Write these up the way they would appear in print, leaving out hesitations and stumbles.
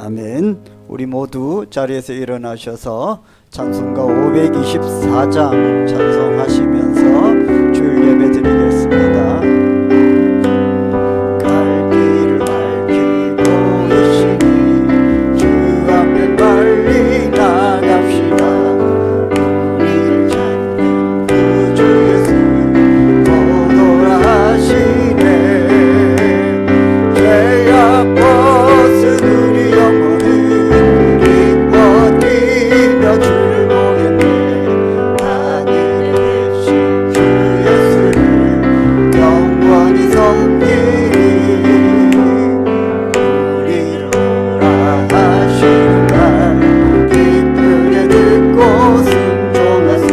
아멘. 우리 모두 자리에서 일어나셔서 찬송가 524장 찬송하시면서 주일 예배 드리겠습니다. 갈 길을 밝히고 계시니 주 앞에 빨리 나갑시다. 우리를 찾는 구주 예수 도돌아하시네. 죄악 벗은 우리 영혼은 기뻐 뛰며 주를 보겠네. 하늘에 계신 주 예수를 영원히 섬기리. 우리를 오라 하시는 말 기쁘게 듣고 순종하세.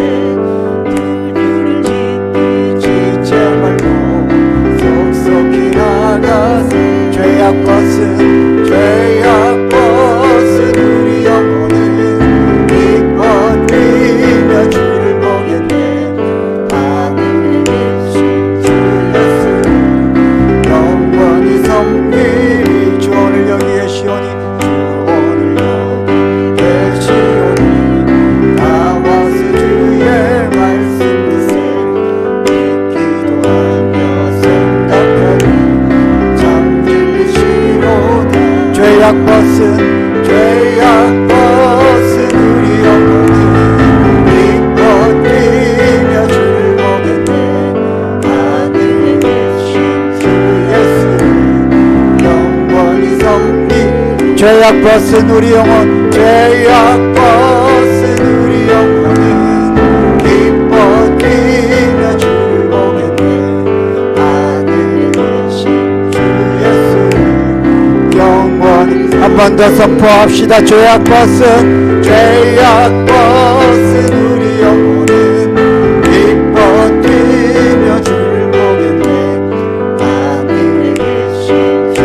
누구를 지체 말고 속속히 나가세. 죄악 벗은 우리 영혼은 기뻐 뛰며 주를 보겠네. 하늘에 계신 주 예수를 영원히 섬기리. 주 오늘 여기 계시오니 주 오늘 여기 계시오니 나와서 주의 말씀 듣세. 기도하며 생각하니 참 들리시로다. 죄악 벗은 우리 영혼은 기뻐 뛰며 주를 보겠네. 하늘에 계신 주 예수를 영원히 섬기리. 죄악 벗은 우리 영혼, 죄악 벗은 우리 영혼은 기뻐 뛰며 주를 보겠네. 하늘에 계신 주 예수를 영원히. 한 번 더 선포합시다. 죄악 벗은 우리 영혼은 기뻐 뛰며 주를 보겠네. 하늘에 계신 주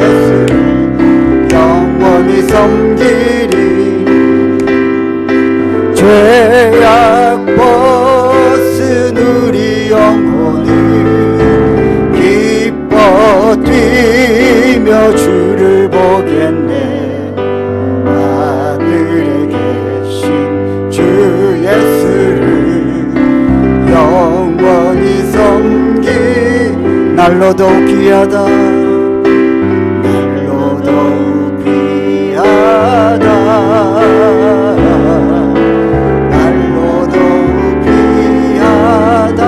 예수를 영원히 섬기리. 죄악 벗은 우리 영혼은 기뻐 뛰며 주를 보겠네. 하늘에 계신 주 예수를 영원히 섬기. 날로 더욱 귀하다. 날로 더욱 귀하다. 날로 더욱 귀하다.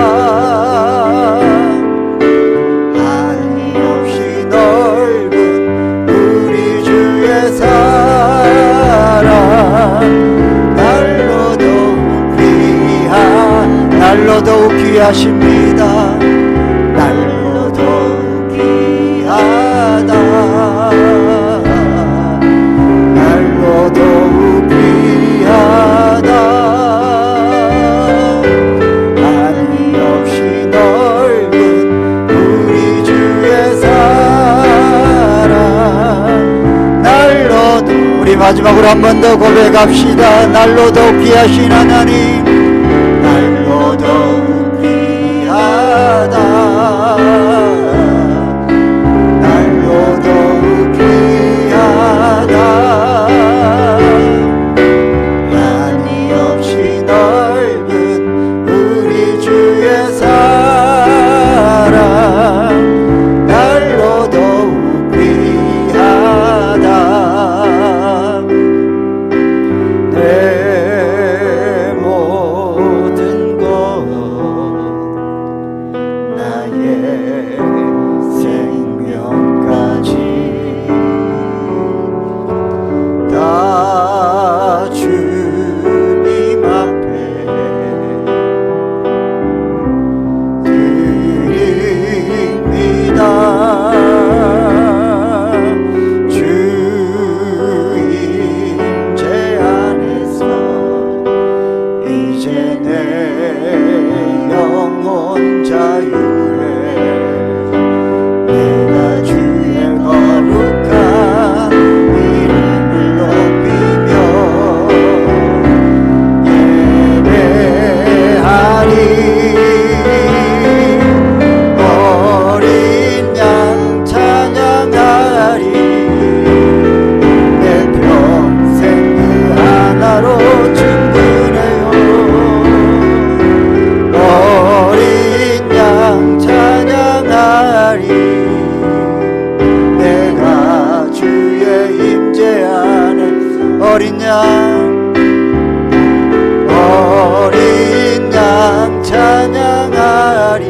한이 없이 넓은 우리 주의 사랑. 날로 더욱 귀하십니다. 날로 더욱 귀하다. 날로 더욱 귀하다. 한이 없이 넓은 우리 주의 사랑. 날로 더. 우리 마지막으로 한 번 더 고백합시다. 날로 더욱 귀하신 하나님. 날로 더욱 귀하다. 날로 더욱 귀하다. 한이 없이 넓은 우리 주의 사랑. 날로 더욱 귀하다. 내 몸 어린 양 찬양하리.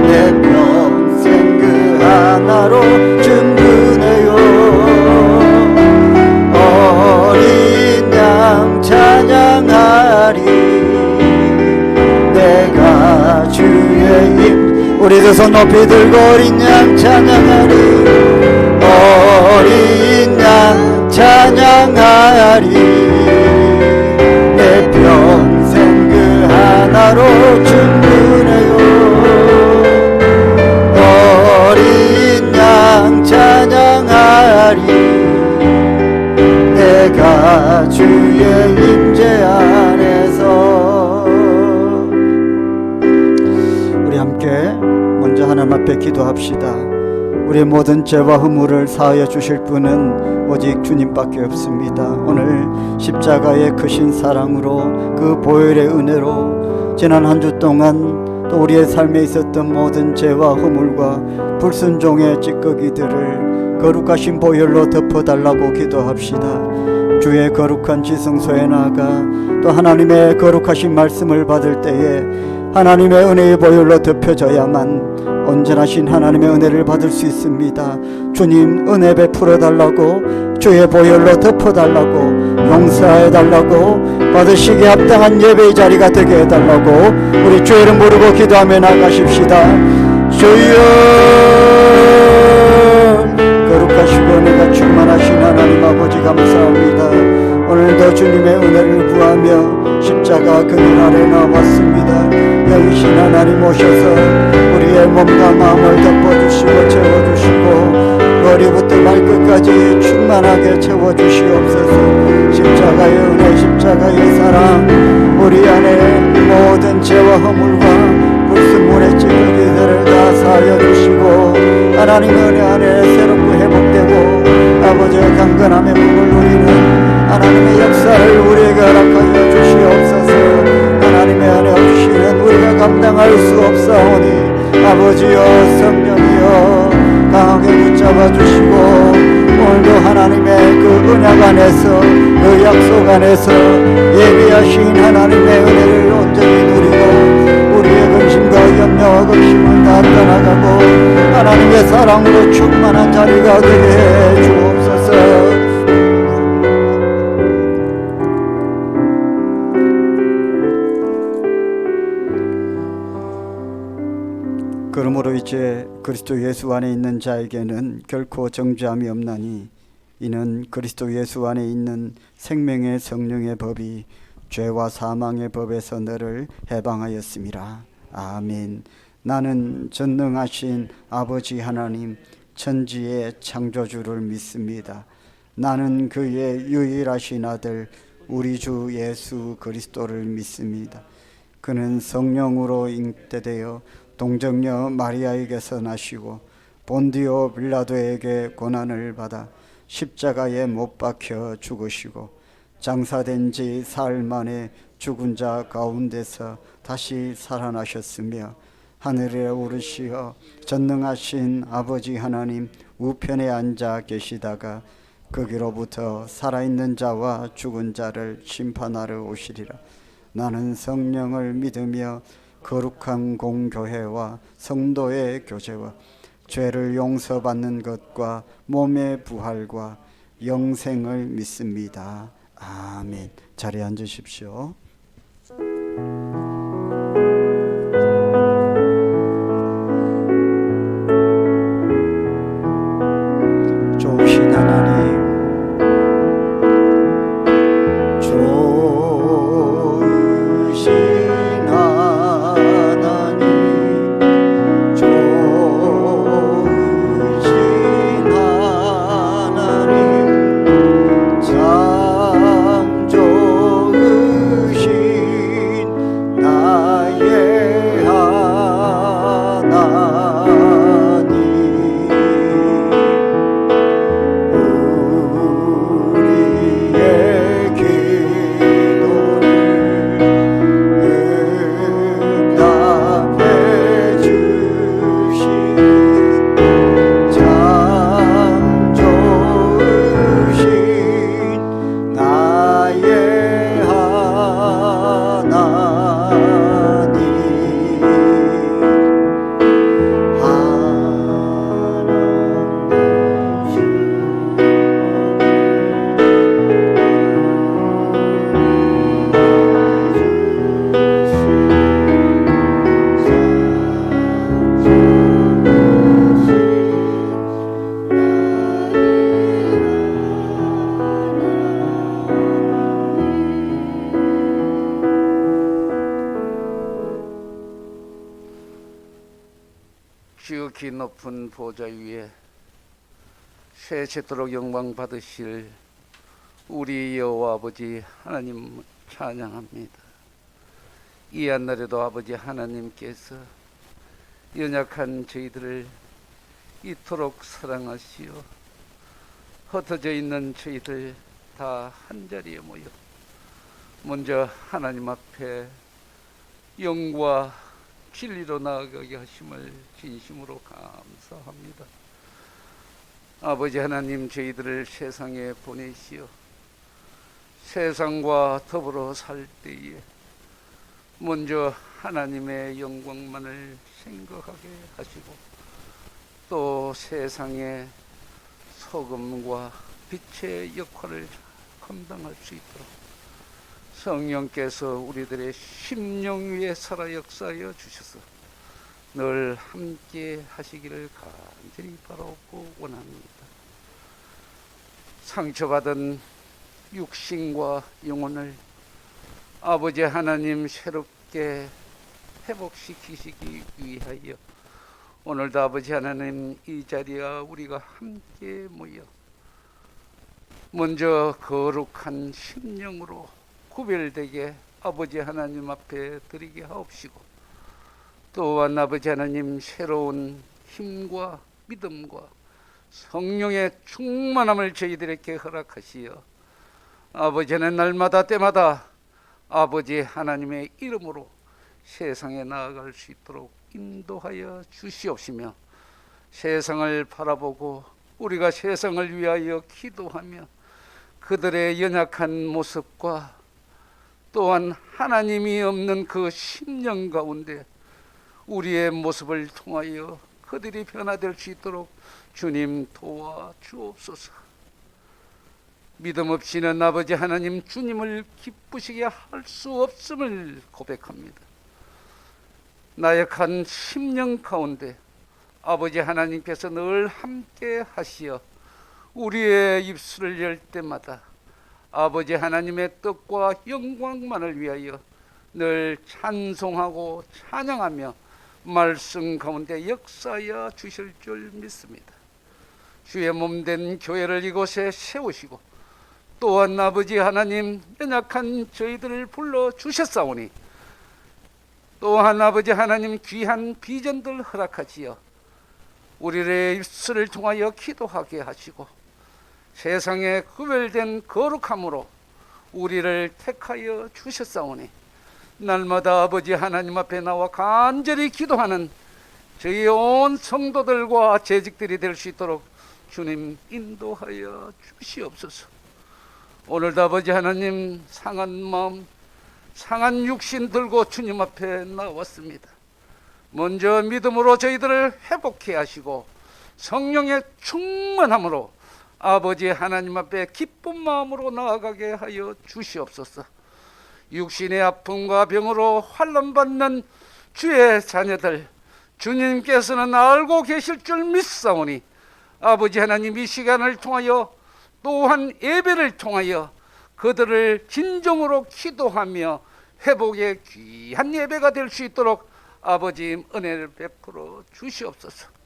내 평생 그 하나로 충분해요. 어린 양 찬양하리. 내가 주의 힘. 우리 두 손 높이 들고 어린 양 찬양하리. 어린 양 찬양하리. 내 평생 그 하나로 충분해요. 어린 양 찬양하리. 내가 주의 임재 안에서. 우리 함께 먼저 하나님 앞에 기도합시다. 우리의 모든 죄와 허물을 사하여 주실 분은 오직 주님밖에 없습니다. 오늘 십자가의 크신 사랑으로 그 보혈의 은혜로 지난 한 주 동안 또 우리의 삶에 있었던 모든 죄와 허물과 불순종의 찌꺼기들을 거룩하신 보혈로 덮어달라고 기도합시다. 주의 거룩한 지성소에 나아가 또 하나님의 거룩하신 말씀을 받을 때에 하나님의 은혜의 보혈로 덮여져야만 온전하신 하나님의 은혜를 받을 수 있습니다. 주님 은혜 베풀어 달라고, 주의 보혈로 덮어달라고, 용서해달라고, 받으시기에 합당한 예배의 자리가 되게 해달라고 우리 주의 이름 부르고 기도하며 나가십시다. 주여, 거룩하시고 은혜가 충만하신 하나님 아버지 감사합니다. 오늘도 주님의 은혜를 구하며 십자가 그늘 아래 나왔습니다. 영이신 하나님 오셔서 우리의 몸과 마음을 덮어주시고 채워주시고 머리부터 발끝까지 충만하게 채워주시옵소서. 십자가의 은혜, 십자가의 사랑, 우리 안에 모든 죄와 허물과 불순물의 찌꺼기들을 다 사하여 주시고 하나님 은혜 안에 새롭게 회복되고 아버지의 강건함의 복을 누리는 하나님의 역사를 우리에게 허락하여 주시옵소서. 하나님의 은혜 없이는 우리가 감당할 수 없사오니 아버지여, 성령이여 강하게 붙잡아 주시고 오늘도 하나님의 그 언약 안에서, 그 약속 안에서 예비하신 하나님의 은혜를 온전히 누리고 우리의 근심과 염려와 걱심을 다 떠나가고 하나님의 사랑으로 충만한 자리가 되게 해 주옵소서. 그러므로 이제 그리스도 예수 안에 있는 자에게는 결코 정죄함이 없나니 이는 그리스도 예수 안에 있는 생명의 성령의 법이 죄와 사망의 법에서 너를 해방하였음이라. 아멘. 나는 전능하신 아버지 하나님 천지의 창조주를 믿습니다. 나는 그의 유일하신 아들 우리 주 예수 그리스도를 믿습니다. 그는 성령으로 잉태되어 동정녀 마리아에게서 나시고 본디오 빌라도에게 고난을 받아 십자가에 못 박혀 죽으시고 장사된 지 사흘 만에 죽은 자 가운데서 다시 살아나셨으며 하늘에 오르시어 전능하신 아버지 하나님 우편에 앉아 계시다가 거기로부터 살아있는 자와 죽은 자를 심판하러 오시리라. 나는 성령을 믿으며 거룩한 공교회와 성도의 교제와 죄를 용서받는 것과 몸의 부활과 영생을 믿습니다. 아멘. 자리에 앉으십시오. 좋으신 하나님, 지극히 높은 보좌 위에 세세토록 영광 받으실 우리 여호와 아버지 하나님 찬양합니다. 이 한날에도 아버지 하나님께서 연약한 저희들을 이토록 사랑하시어 흩어져 있는 저희들 다 한자리에 모여 먼저 하나님 앞에 영과 진리로 나아가게 하심을 진심으로 감사합니다. 아버지 하나님, 저희들을 세상에 보내시어 세상과 더불어 살 때에 먼저 하나님의 영광만을 생각하게 하시고 또 세상의 소금과 빛의 역할을 감당할 수 있도록 성령께서 우리들의 심령 위에 살아 역사하여 주셔서 늘 함께 하시기를 간절히 바라고 원합니다. 상처받은 육신과 영혼을 아버지 하나님 새롭게 회복시키시기 위하여 오늘도 아버지 하나님 이 자리에 우리가 함께 모여 먼저 거룩한 심령으로 구별되게 아버지 하나님 앞에 드리게 하옵시고 또한 아버지 하나님 새로운 힘과 믿음과 성령의 충만함을 저희들에게 허락하시어 아버지는 날마다 때마다 아버지 하나님의 이름으로 세상에 나아갈 수 있도록 인도하여 주시옵시며 세상을 바라보고 우리가 세상을 위하여 기도하며 그들의 연약한 모습과 또한 하나님이 없는 그 심령 가운데 우리의 모습을 통하여 그들이 변화될 수 있도록 주님 도와 주옵소서. 믿음 없이는 아버지 하나님 주님을 기쁘시게 할 수 없음을 고백합니다. 나약한 심령 가운데 아버지 하나님께서 늘 함께 하시어 우리의 입술을 열 때마다 아버지 하나님의 뜻과 영광만을 위하여 늘 찬송하고 찬양하며 말씀 가운데 역사하여 주실 줄 믿습니다. 주의 몸된 교회를 이곳에 세우시고 또한 아버지 하나님 연약한 저희들을 불러주셨사오니 또한 아버지 하나님 귀한 비전들 허락하시어 우리의 입술을 통하여 기도하게 하시고 세상에 구별된 거룩함으로 우리를 택하여 주셨사오니 날마다 아버지 하나님 앞에 나와 간절히 기도하는 저희 온 성도들과 재직들이 될 수 있도록 주님 인도하여 주시옵소서. 오늘도 아버지 하나님 상한 마음 상한 육신 들고 주님 앞에 나왔습니다. 먼저 믿음으로 저희들을 회복해 하시고 성령의 충만함으로 아버지 하나님 앞에 기쁜 마음으로 나아가게 하여 주시옵소서. 육신의 아픔과 병으로 환난받는 주의 자녀들 주님께서는 알고 계실 줄 믿사오니 아버지 하나님 이 시간을 통하여 또한 예배를 통하여 그들을 진정으로 기도하며 회복의 귀한 예배가 될 수 있도록 아버지 은혜를 베풀어 주시옵소서.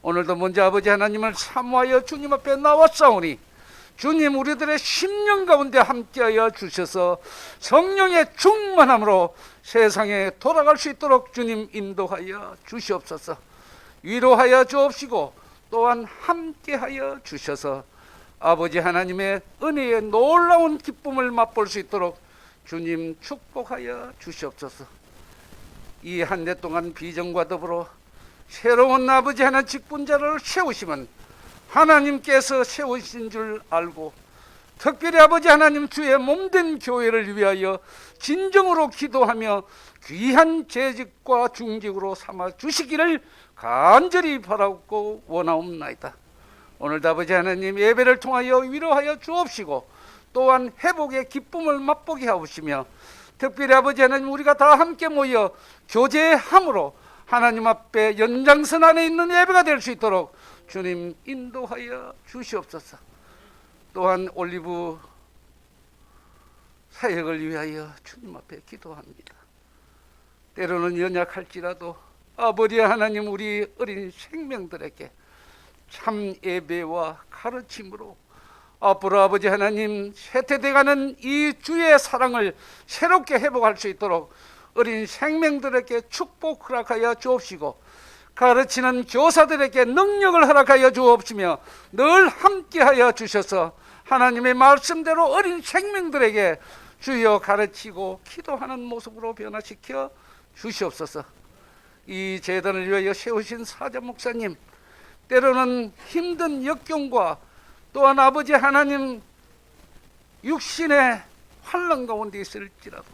오늘도 먼저 아버지 하나님을 사모하여 주님 앞에 나왔사오니 주님 우리들의 심령 가운데 함께하여 주셔서 성령의 충만함으로 세상에 돌아갈 수 있도록 주님 인도하여 주시옵소서. 위로하여 주옵시고 또한 함께하여 주셔서 아버지 하나님의 은혜의 놀라운 기쁨을 맛볼 수 있도록 주님 축복하여 주시옵소서. 이 한 해 동안 비전과 더불어 새로운 아버지 하나님 직분자를 세우시면 하나님께서 세우신 줄 알고 특별히 아버지 하나님 주의 몸된 교회를 위하여 진정으로 기도하며 귀한 재직과 중직으로 삼아 주시기를 간절히 바라고 원하옵나이다. 오늘도 아버지 하나님 예배를 통하여 위로하여 주옵시고 또한 회복의 기쁨을 맛보게 하옵시며 특별히 아버지 하나님 우리가 다 함께 모여 교제함으로 하나님 앞에 연장선 안에 있는 예배가 될 수 있도록 주님 인도하여 주시옵소서. 또한 올리브 사역을 위하여 주님 앞에 기도합니다. 때로는 연약할지라도 아버지 하나님, 우리 어린 생명들에게 참 예배와 가르침으로 앞으로 아버지 하나님 쇠퇴돼가는 이 주의 사랑을 새롭게 회복할 수 있도록 어린 생명들에게 축복 허락하여 주옵시고, 가르치는 교사들에게 능력을 허락하여 주옵시며 늘 함께하여 주셔서 하나님의 말씀대로 어린 생명들에게 주여 가르치고 기도하는 모습으로 변화시켜 주시옵소서. 이 재단을 위하여 세우신 사자 목사님, 때로는 힘든 역경과 또한 아버지 하나님 육신의 환난 가운데 있을지라도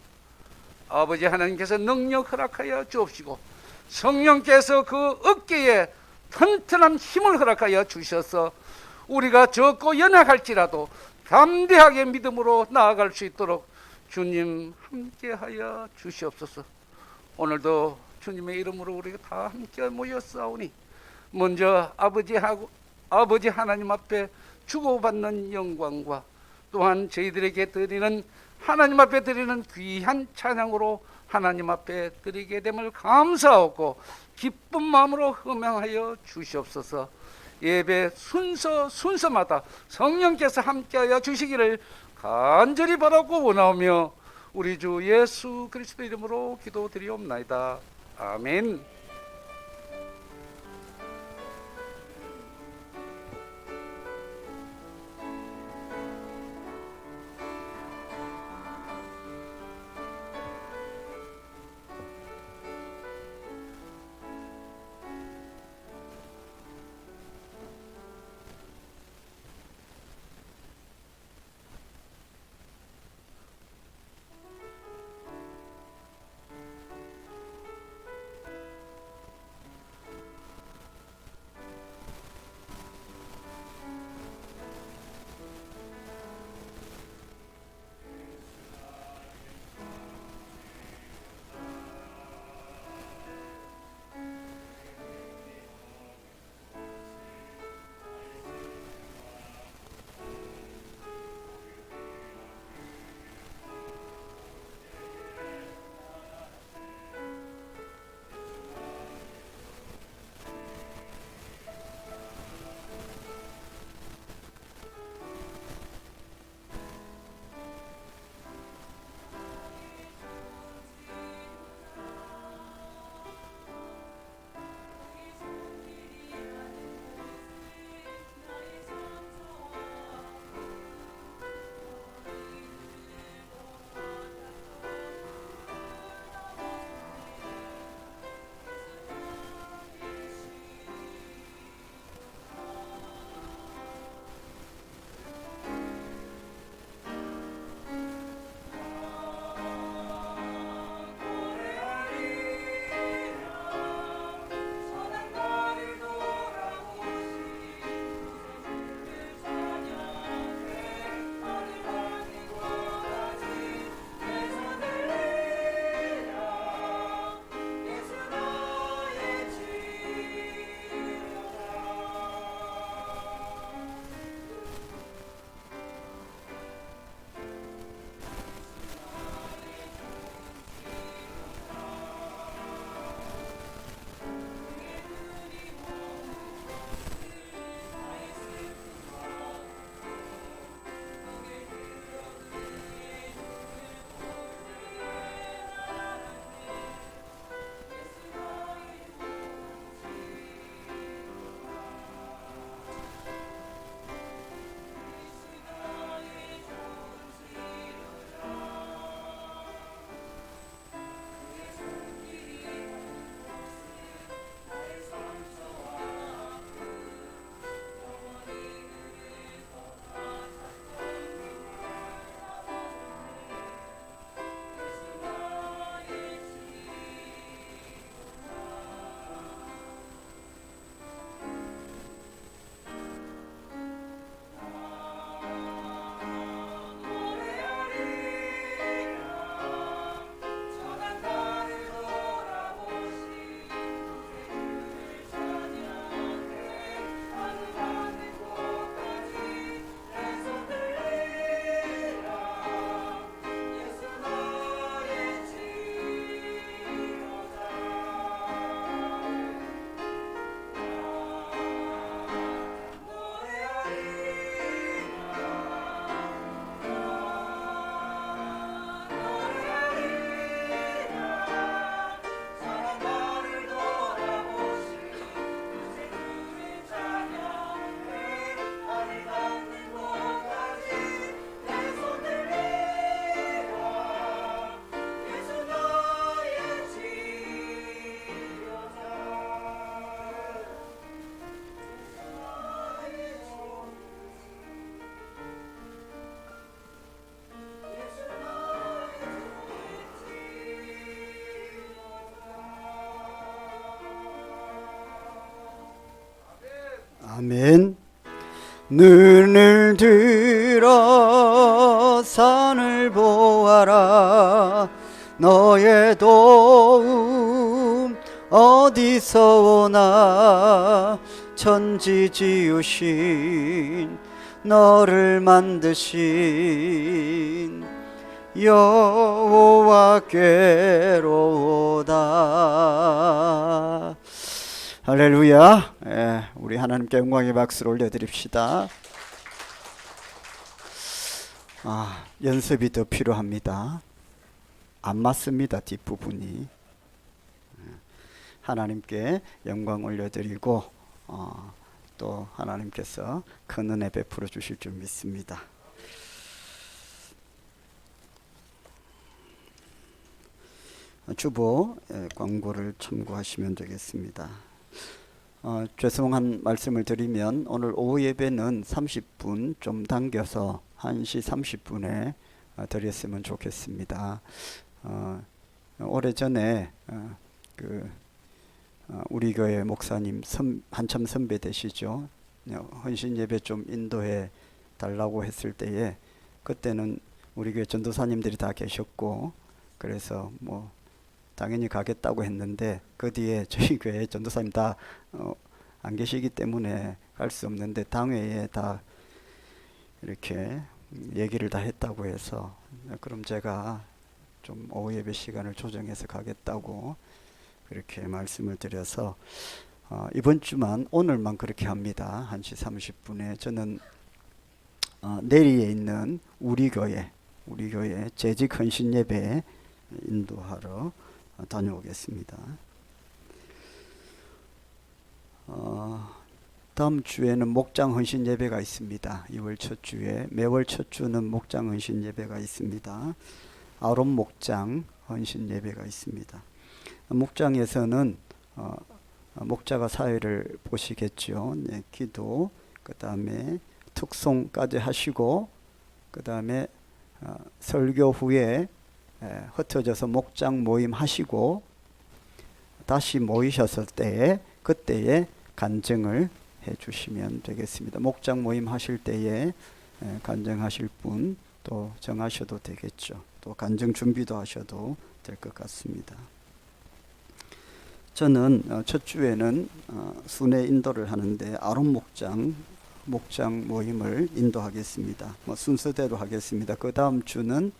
아버지 하나님께서 능력 허락하여 주옵시고, 성령께서 그 어깨에 튼튼한 힘을 허락하여 주셔서 우리가 적고 연약할지라도 담대하게 믿음으로 나아갈 수 있도록 주님 함께하여 주시옵소서. 오늘도 주님의 이름으로 우리가 다 함께 모였사오니 먼저 아버지 하나님 앞에 주고받는 영광과 또한 저희들에게 드리는 하나님 앞에 드리는 귀한 찬양으로 하나님 앞에 드리게 됨을 감사하고 기쁜 마음으로 허명하여 주시옵소서. 예배 순서마다 성령께서 함께하여 주시기를 간절히 바라고 원하오며 우리 주 예수 그리스도 이름으로 기도드리옵나이다. 아멘. 아멘. 눈을 들어 산을 보아라. 너의 도움 어디서 오나. 천지 지으신 너를 만드신 여호와께로다. 할렐루야. 우리 하나님께 영광의 박수를 올려드립시다. 연습이 더 필요합니다. 안 맞습니다. 뒷부분이. 하나님께 영광 올려드리고 또 하나님께서 큰 은혜 베풀어 주실 줄 믿습니다. 주보 광고를 참고하시면 되겠습니다. 죄송한 말씀을 드리면 오늘 오후 예배는 30분 좀 당겨서 1시 30분에 드렸으면 좋겠습니다. 오래전에 우리 교회 목사님 한참 선배 되시죠. 헌신 예배 좀 인도해 달라고 했을 때에 그때는 우리 교회 전도사님들이 다 계셨고 그래서 뭐 당연히 가겠다고 했는데 그 뒤에 저희 교회 전도사님 다 안 계시기 때문에 갈 수 없는데 당회에 다 이렇게 얘기를 다 했다고 해서 그럼 제가 좀 오후 예배 시간을 조정해서 가겠다고 그렇게 말씀을 드려서 이번 주만 오늘만 그렇게 합니다. 1시 30분에 저는 내리에 있는 우리 교회 재직 헌신 예배 인도하러 다녀오겠습니다. 다음 주에는 목장 헌신 예배가 있습니다. 2월 첫 주에 매월 첫 주는 목장 헌신 예배가 있습니다. 아론 목장 헌신 예배가 있습니다. 목장에서는 목자가 사회를 보시겠죠. 네, 기도, 그 다음에 특송까지 하시고 그 다음에 설교 후에 흩어져서 목장 모임 하시고 다시 모이셨을 때에 그때에 간증을 해 주시면 되겠습니다. 목장 모임 하실 때에 간증하실 분 또 정하셔도 되겠죠. 또 간증 준비도 하셔도 될 것 같습니다. 저는 첫 주에는 순회 인도를 하는데 아론 목장 모임을 인도하겠습니다. 순서대로 하겠습니다. 그 다음 주는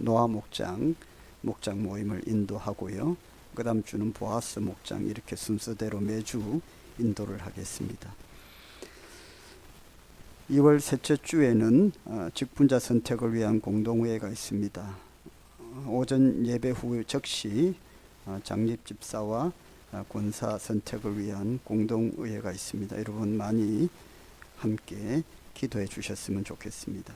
노아 목장 모임을 인도하고요. 그 다음 주는 보아스 목장 이렇게 순서대로 매주 인도를 하겠습니다. 2월 셋째 주에는 직분자 선택을 위한 공동회의가 있습니다. 오전 예배 후 즉시 장립집사와 권사 선택을 위한 공동의회가 있습니다. 여러분 많이 함께 기도해 주셨으면 좋겠습니다.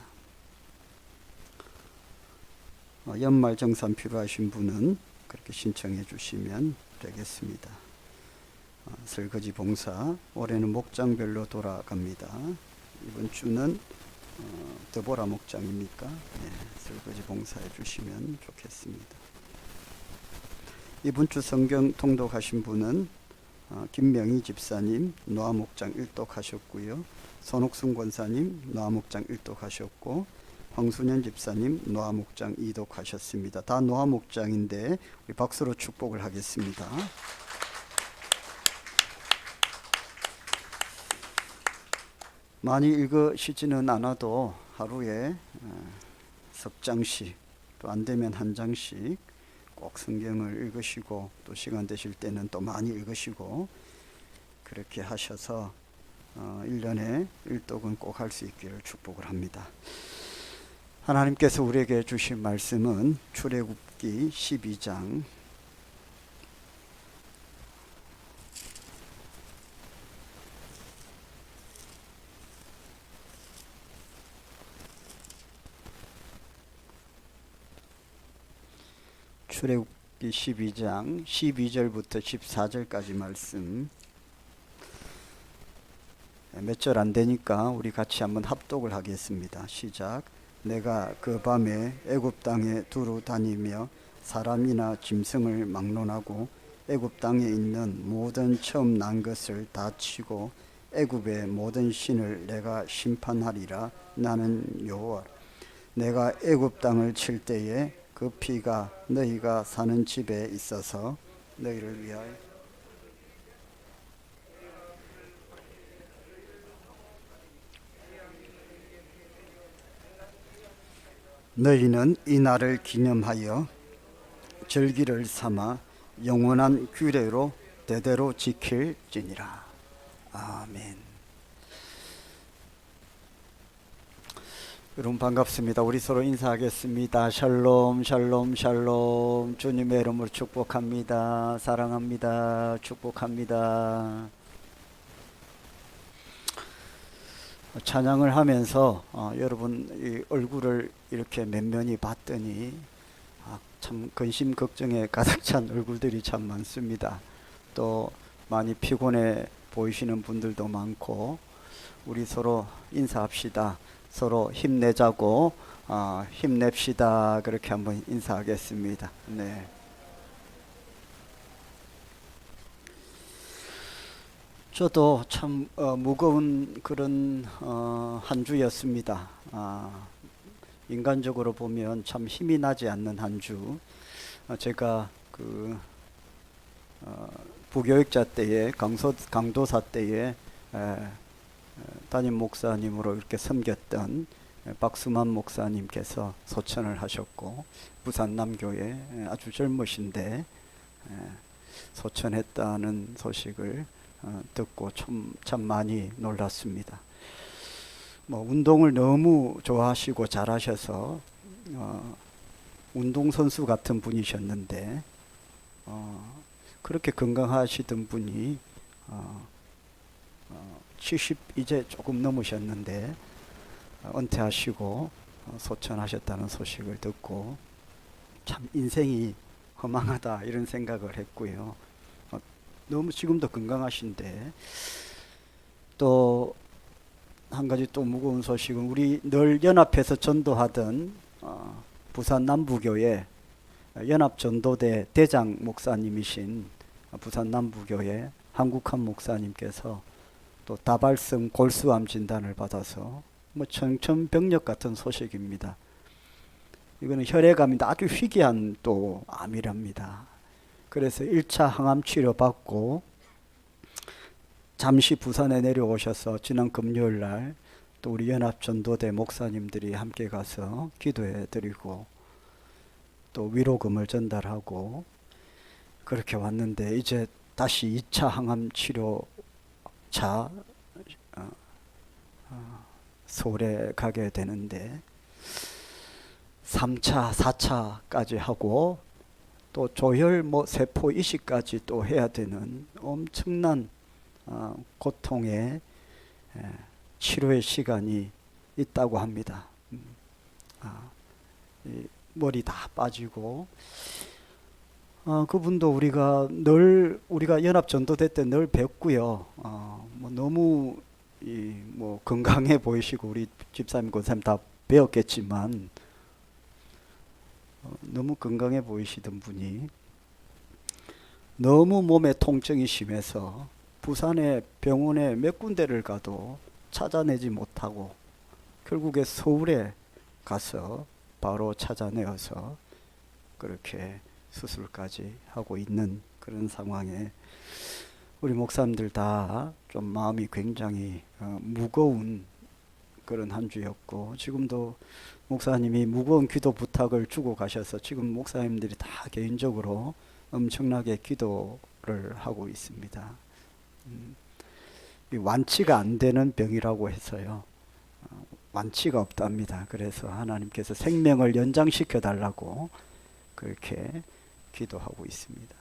연말 정산 필요하신 분은 그렇게 신청해 주시면 되겠습니다. 설거지 봉사 올해는 목장별로 돌아갑니다. 이번 주는 드보라 목장입니까? 네, 설거지 봉사해 주시면 좋겠습니다. 이번 주 성경 통독하신 분은 김명희 집사님 노아 목장 1독 하셨고요. 손옥순 권사님 노아 목장 1독 하셨고 황순현 집사님 노아 목장 2독 하셨습니다. 다 노아 목장인데 우리 박수로 축복을 하겠습니다. 많이 읽으시지는 않아도 하루에 석 장씩 또 안 되면 한 장씩 꼭 성경을 읽으시고 또 시간 되실 때는 또 많이 읽으시고 그렇게 하셔서 1년에 1독은 꼭 할 수 있기를 축복을 합니다. 하나님께서 우리에게 주신 말씀은 출애굽기 12장 출애굽기 12장 12절부터 14절까지 말씀 몇 절 안 되니까 우리 같이 한번 합독을 하겠습니다. 시작. 내가 그 밤에 애굽 땅에 두루 다니며 사람이나 짐승을 막론하고 애굽 땅에 있는 모든 처음 난 것을 다 치고 애굽의 모든 신을 내가 심판하리라. 나는 여호와. 내가 애굽 땅을 칠 때에 그 피가 너희가 사는 집에 있어서 너희를 위하여 너희는 이 날을 기념하여 절기를 삼아 영원한 규례로 대대로 지킬지니라. 아멘. 여러분 반갑습니다. 우리 서로 인사하겠습니다. 샬롬 샬롬 샬롬. 주님의 이름으로 축복합니다. 사랑합니다. 축복합니다. 찬양을 하면서 여러분 이 얼굴을 이렇게 면면히 봤더니 참 근심 걱정에 가득 찬 얼굴들이 참 많습니다. 또 많이 피곤해 보이시는 분들도 많고, 우리 서로 인사합시다. 서로 힘내자고 힘냅시다. 그렇게 한번 인사하겠습니다. 네. 저도 참 무거운 그런 한 주였습니다. 인간적으로 보면 참 힘이 나지 않는 한 주. 제가 그 부교육자 때에 강도사 때에 담임 목사님으로 이렇게 섬겼던 박수만 목사님께서 소천을 하셨고, 부산 남교에 아주 젊으신데 소천했다는 소식을 듣고 참 많이 놀랐습니다. 운동을 너무 좋아하시고 잘하셔서 운동선수 같은 분이셨는데 그렇게 건강하시던 분이 70 이제 조금 넘으셨는데 은퇴하시고 소천하셨다는 소식을 듣고 참 인생이 허망하다 이런 생각을 했고요. 너무 지금도 건강하신데, 또 한 가지 또 무거운 소식은 우리 늘 연합해서 전도하던 부산 남부교회 연합전도대 대장 목사님이신 부산 남부교회 한국한 목사님께서 또 다발성 골수암 진단을 받아서 청천벽력 같은 소식입니다. 이거는 혈액암인데 아주 희귀한 또 암이랍니다. 그래서 1차 항암 치료 받고 잠시 부산에 내려오셔서 지난 금요일 날 또 우리 연합 전도대 목사님들이 함께 가서 기도해 드리고 또 위로금을 전달하고 그렇게 왔는데, 이제 다시 2차 항암 치료차 서울에 가게 되는데 3차, 4차까지 하고 또 조혈 세포 이식까지 또 해야 되는 엄청난 고통의 치료의 시간이 있다고 합니다. 머리 다 빠지고, 그분도 우리가 연합 전도대 때 늘 뵙고요. 너무 건강해 보이시고 우리 집사님 권사님 다 배웠겠지만 너무 건강해 보이시던 분이 너무 몸에 통증이 심해서 부산의 병원에 몇 군데를 가도 찾아내지 못하고 결국에 서울에 가서 바로 찾아내어서 그렇게 수술까지 하고 있는 그런 상황에 우리 목사님들 다 좀 마음이 굉장히 무거운 그런 한 주였고, 지금도 목사님이 무거운 기도 부탁을 주고 가셔서 지금 목사님들이 다 개인적으로 엄청나게 기도를 하고 있습니다. 완치가 안 되는 병이라고 해서요, 완치가 없답니다. 그래서 하나님께서 생명을 연장시켜 달라고 그렇게 기도하고 있습니다.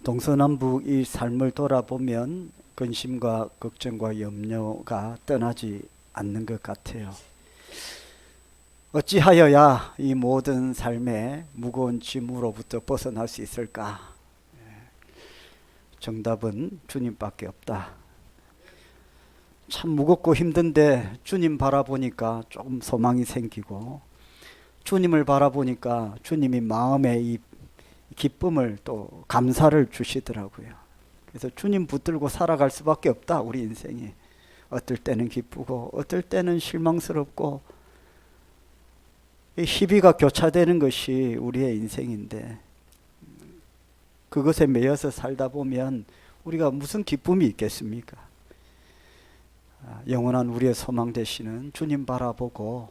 동서남북 이 삶을 돌아보면 근심과 걱정과 염려가 떠나지 않는 것 같아요. 어찌하여야 이 모든 삶의 무거운 짐으로부터 벗어날 수 있을까? 정답은 주님밖에 없다. 참 무겁고 힘든데 주님 바라보니까 조금 소망이 생기고, 주님을 바라보니까 주님이 마음에 이 기쁨을 또 감사를 주시더라고요. 그래서 주님 붙들고 살아갈 수밖에 없다. 우리 인생이 어떨 때는 기쁘고 어떨 때는 실망스럽고, 이 희비가 교차되는 것이 우리의 인생인데, 그것에 매여서 살다 보면 우리가 무슨 기쁨이 있겠습니까? 영원한 우리의 소망 되시는 주님 바라보고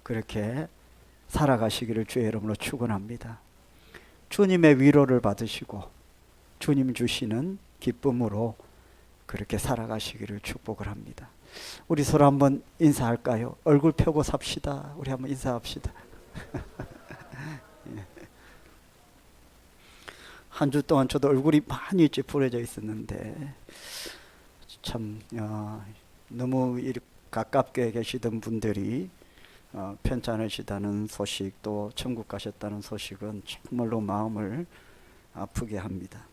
그렇게 살아가시기를 주의 이름으로 축원합니다. 주님의 위로를 받으시고 주님 주시는 기쁨으로 그렇게 살아가시기를 축복을 합니다. 우리 서로 한번 인사할까요? 얼굴 펴고 삽시다. 우리 한번 인사합시다. 한 주 동안 저도 얼굴이 많이 찌푸려져 있었는데 참 너무 가깝게 계시던 분들이 편찮으시다는 소식, 또 천국 가셨다는 소식은 정말로 마음을 아프게 합니다.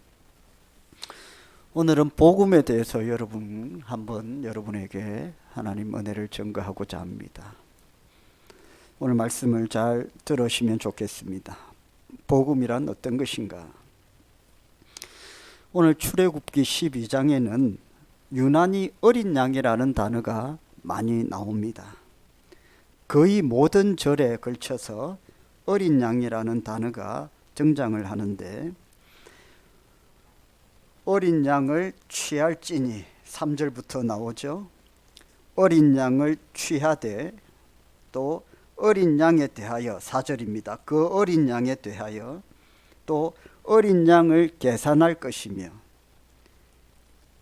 오늘은 복음에 대해서 한번 여러분에게 하나님 은혜를 증거하고자 합니다. 오늘 말씀을 잘 들으시면 좋겠습니다. 복음이란 어떤 것인가? 오늘 출애굽기 12장에는 유난히 어린 양이라는 단어가 많이 나옵니다. 거의 모든 절에 걸쳐서 어린 양이라는 단어가 등장을 하는데, 어린 양을 취할지니 3절부터 나오죠. 어린 양을 취하되, 또 어린 양에 대하여 4절입니다. 그 어린 양에 대하여 또 어린 양을 계산할 것이며,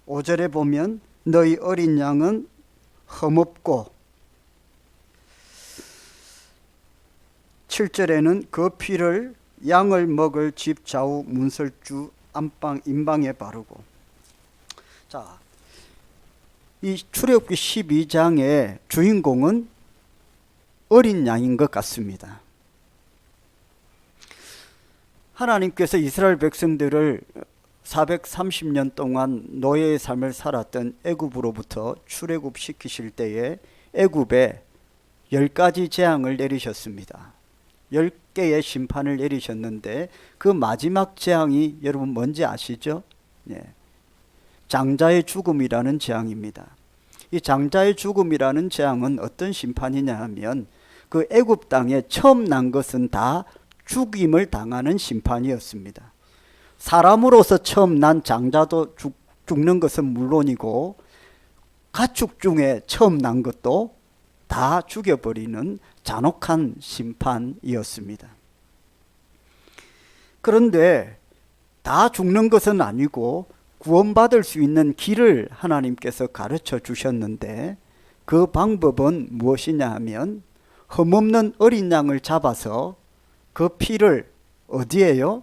5절에 보면 너희 어린 양은 흠없고, 7절에는 그 피를 양을 먹을 집 좌우 문설주 안방 인방에 바르고. 자, 이 출애굽기 12장의 주인공은 어린 양인 것 같습니다. 하나님께서 이스라엘 백성들을 430년 동안 노예의 삶을 살았던 애굽으로부터 출애굽시키실 때에 애굽에 10가지 재앙을 내리셨습니다. 10개의 심판을 내리셨는데, 그 마지막 재앙이 여러분 뭔지 아시죠? 네. 장자의 죽음이라는 재앙입니다. 이 장자의 죽음이라는 재앙은 어떤 심판이냐 하면, 그 애굽 땅에 처음 난 것은 다 죽임을 당하는 심판이었습니다. 사람으로서 처음 난 장자도 죽는 것은 물론이고, 가축 중에 처음 난 것도 다 죽여버리는 잔혹한 심판이었습니다. 그런데 다 죽는 것은 아니고 구원받을 수 있는 길을 하나님께서 가르쳐 주셨는데, 그 방법은 무엇이냐 하면, 흠없는 어린 양을 잡아서 그 피를 어디에요?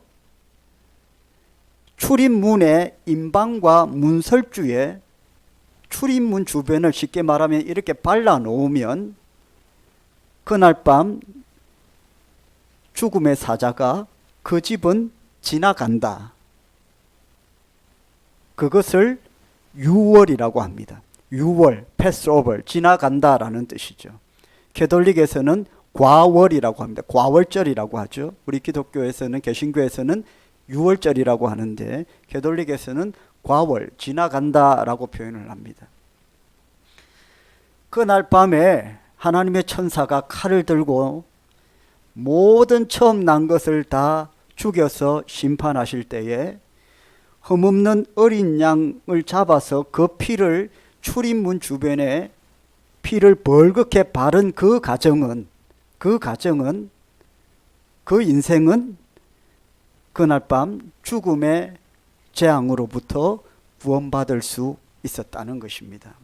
출입문의 인방과 문설주에, 출입문 주변을 쉽게 말하면 이렇게 발라 놓으면 그날 밤 죽음의 사자가 그 집은 지나간다. 그것을 유월이라고 합니다. 유월, 패스오버, 지나간다라는 뜻이죠. 캐톨릭에서는 과월이라고 합니다. 과월절이라고 하죠. 우리 기독교에서는, 개신교에서는 유월절이라고 하는데, 캐톨릭에서는 과월, 지나간다라고 표현을 합니다. 그날 밤에 하나님의 천사가 칼을 들고 모든 처음 난 것을 다 죽여서 심판하실 때에, 흠없는 어린 양을 잡아서 그 피를 출입문 주변에 피를 벌겋게 바른 그 가정은, 그 인생은 그날 밤 죽음의 재앙으로부터 구원받을 수 있었다는 것입니다.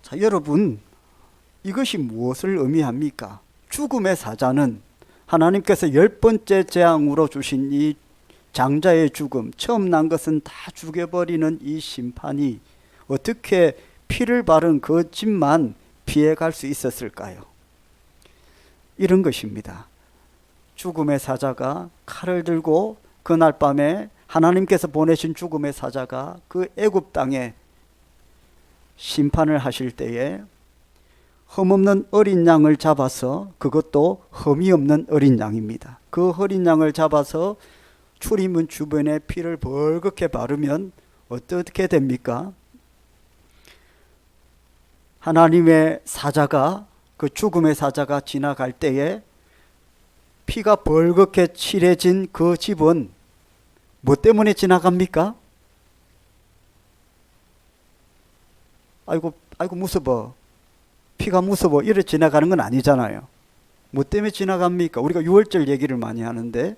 자, 여러분, 이것이 무엇을 의미합니까? 죽음의 사자는 하나님께서 10번째 재앙으로 주신 이 장자의 죽음, 처음 난 것은 다 죽여버리는 이 심판이 어떻게 피를 바른 그 집만 피해갈 수 있었을까요? 이런 것입니다. 죽음의 사자가 칼을 들고 그날 밤에 하나님께서 보내신 죽음의 사자가 그 애굽 땅에 심판을 하실 때에 흠없는 어린 양을 잡아서, 그것도 흠이 없는 어린 양입니다. 그 어린 양을 잡아서 출입문 주변에 피를 벌겋게 바르면 어떻게 됩니까? 하나님의 사자가, 그 죽음의 사자가 지나갈 때에 피가 벌겋게 칠해진 그 집은 뭐 때문에 지나갑니까? 아이고 무서워, 피가 무서워, 이래 지나가는 건 아니잖아요. 뭐 때문에 지나갑니까? 우리가 유월절 얘기를 많이 하는데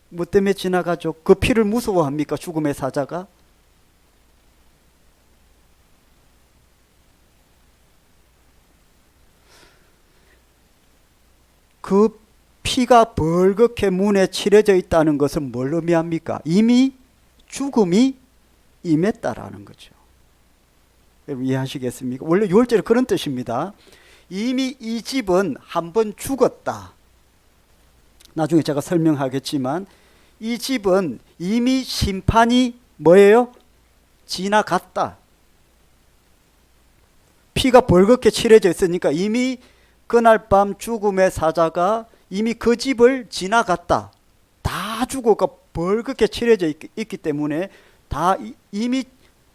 뭐 때문에 지나가죠? 그 피를 무서워합니까? 죽음의 사자가? 그 피가 벌겋게 문에 칠해져 있다는 것은 뭘 의미합니까? 이미 죽음이 임했다라는 거죠. 여러분 이해하시겠습니까? 원래 6월절에 그런 뜻입니다. 이미 이 집은 한번 죽었다. 나중에 제가 설명하겠지만 이 집은 이미 심판이 뭐예요? 지나갔다. 피가 벌겋게 칠해져 있으니까 이미 그날 밤 죽음의 사자가 이미 그 집을 지나갔다. 다 죽어가 벌겋게 칠해져 있기 때문에 다 이미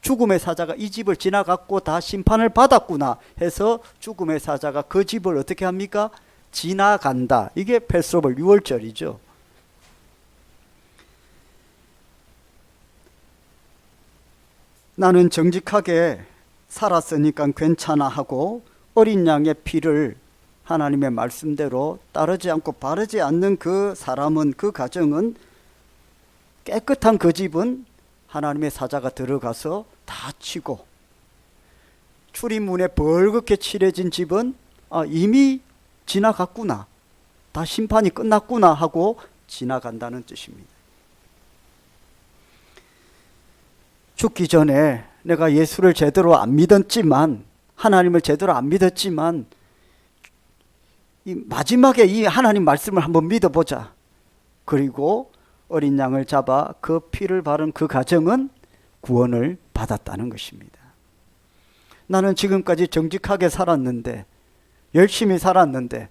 죽음의 사자가 이 집을 지나갔고 다 심판을 받았구나 해서 죽음의 사자가 그 집을 어떻게 합니까? 지나간다. 이게 패스오버 6월절이죠. 나는 정직하게 살았으니까 괜찮아 하고 어린 양의 피를 하나님의 말씀대로 따르지 않고 바르지 않는 그 사람은, 그 가정은, 깨끗한 그 집은 하나님의 사자가 들어가서 다 치고, 출입문에 벌겋게 칠해진 집은 이미 지나갔구나, 다 심판이 끝났구나 하고 지나간다는 뜻입니다. 죽기 전에 내가 예수를 제대로 안 믿었지만, 하나님을 제대로 안 믿었지만 마지막에 이 하나님 말씀을 한번 믿어보자. 그리고 어린 양을 잡아 그 피를 바른 그 가정은 구원을 받았다는 것입니다. 나는 지금까지 정직하게 살았는데, 열심히 살았는데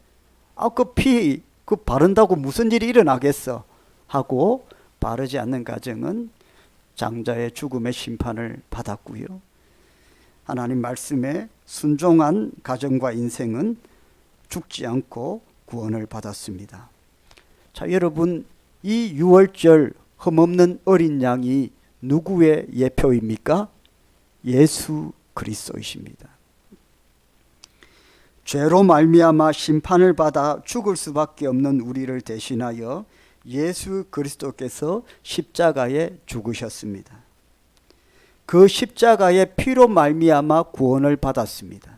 그 피 바른다고 무슨 일이 일어나겠어 하고 바르지 않는 가정은 장자의 죽음의 심판을 받았고요. 하나님 말씀에 순종한 가정과 인생은 죽지 않고 구원을 받았습니다. 자, 여러분, 이 유월절 흠없는 어린 양이 누구의 예표입니까? 예수 그리스도이십니다. 죄로 말미암아 심판을 받아 죽을 수밖에 없는 우리를 대신하여 예수 그리스도께서 십자가에 죽으셨습니다. 그 십자가의 피로 말미암아 구원을 받았습니다.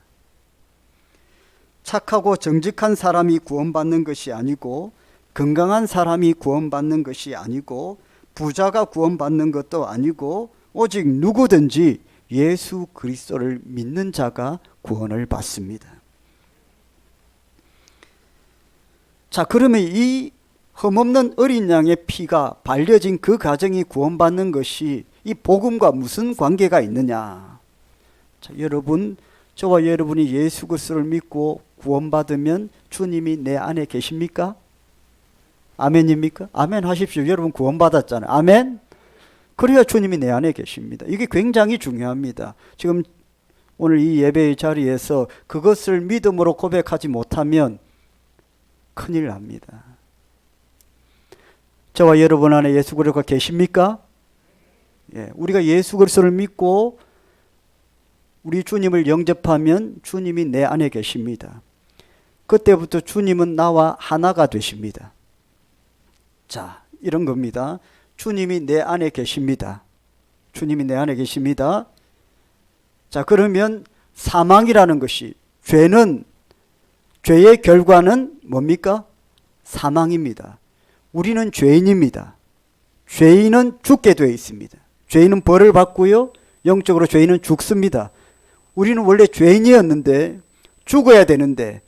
착하고 정직한 사람이 구원받는 것이 아니고, 건강한 사람이 구원받는 것이 아니고, 부자가 구원받는 것도 아니고, 오직 누구든지 예수 그리스도를 믿는 자가 구원을 받습니다. 자, 그러면 이 흠없는 어린 양의 피가 발려진 그 가정이 구원받는 것이 이 복음과 무슨 관계가 있느냐? 자, 여러분, 저와 여러분이 예수 그리스도를 믿고 구원받으면 주님이 내 안에 계십니까? 아멘입니까? 아멘 하십시오. 여러분 구원받았잖아요. 아멘? 그래야 주님이 내 안에 계십니다. 이게 굉장히 중요합니다. 지금 오늘 이 예배의 자리에서 그것을 믿음으로 고백하지 못하면 큰일 납니다. 저와 여러분 안에 예수 그리스도가 계십니까? 예, 우리가 예수 그리스도를 믿고 우리 주님을 영접하면 주님이 내 안에 계십니다. 그때부터 주님은 나와 하나가 되십니다. 자, 이런 겁니다. 주님이 내 안에 계십니다. 주님이 내 안에 계십니다. 자, 그러면 사망이라는 것이, 죄의 결과는 뭡니까? 사망입니다. 우리는 죄인입니다. 죄인은 죽게 되어 있습니다. 죄인은 벌을 받고요, 영적으로 죄인은 죽습니다. 우리는 원래 죄인이었는데, 죽어야 되는데,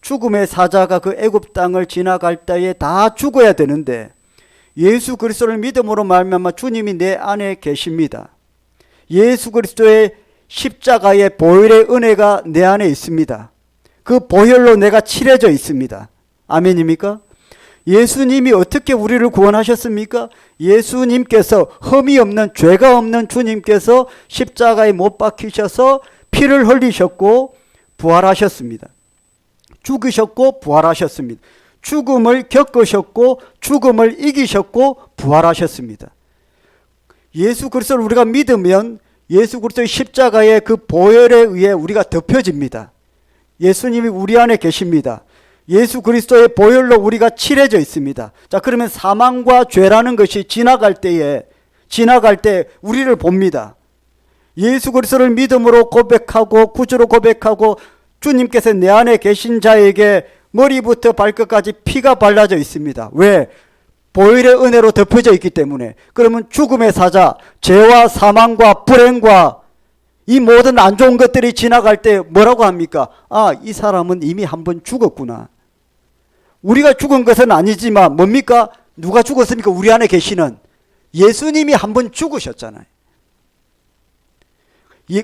죽음의 사자가 그 애굽 땅을 지나갈 때에 다 죽어야 되는데, 예수 그리스도를 믿음으로 말미암아 주님이 내 안에 계십니다. 예수 그리스도의 십자가의 보혈의 은혜가 내 안에 있습니다. 그 보혈로 내가 칠해져 있습니다. 아멘입니까? 예수님이 어떻게 우리를 구원하셨습니까? 예수님께서 흠이 없는, 죄가 없는 주님께서 십자가에 못 박히셔서 피를 흘리셨고 부활하셨습니다. 죽으셨고 부활하셨습니다. 죽음을 겪으셨고 죽음을 이기셨고 부활하셨습니다. 예수 그리스도를 우리가 믿으면 예수 그리스도의 십자가의 그 보혈에 의해 우리가 덮여집니다. 예수님이 우리 안에 계십니다. 예수 그리스도의 보혈로 우리가 칠해져 있습니다. 자, 그러면 사망과 죄라는 것이 지나갈 때 우리를 봅니다. 예수 그리스도를 믿음으로 고백하고 구주로 고백하고 주님께서 내 안에 계신 자에게 머리부터 발끝까지 피가 발라져 있습니다. 왜? 보혈의 은혜로 덮여져 있기 때문에. 그러면 죽음의 사자, 죄와 사망과 불행과 이 모든 안 좋은 것들이 지나갈 때 뭐라고 합니까? 아, 이 사람은 이미 한 번 죽었구나. 우리가 죽은 것은 아니지만 뭡니까? 누가 죽었습니까? 우리 안에 계시는 예수님이 한 번 죽으셨잖아요.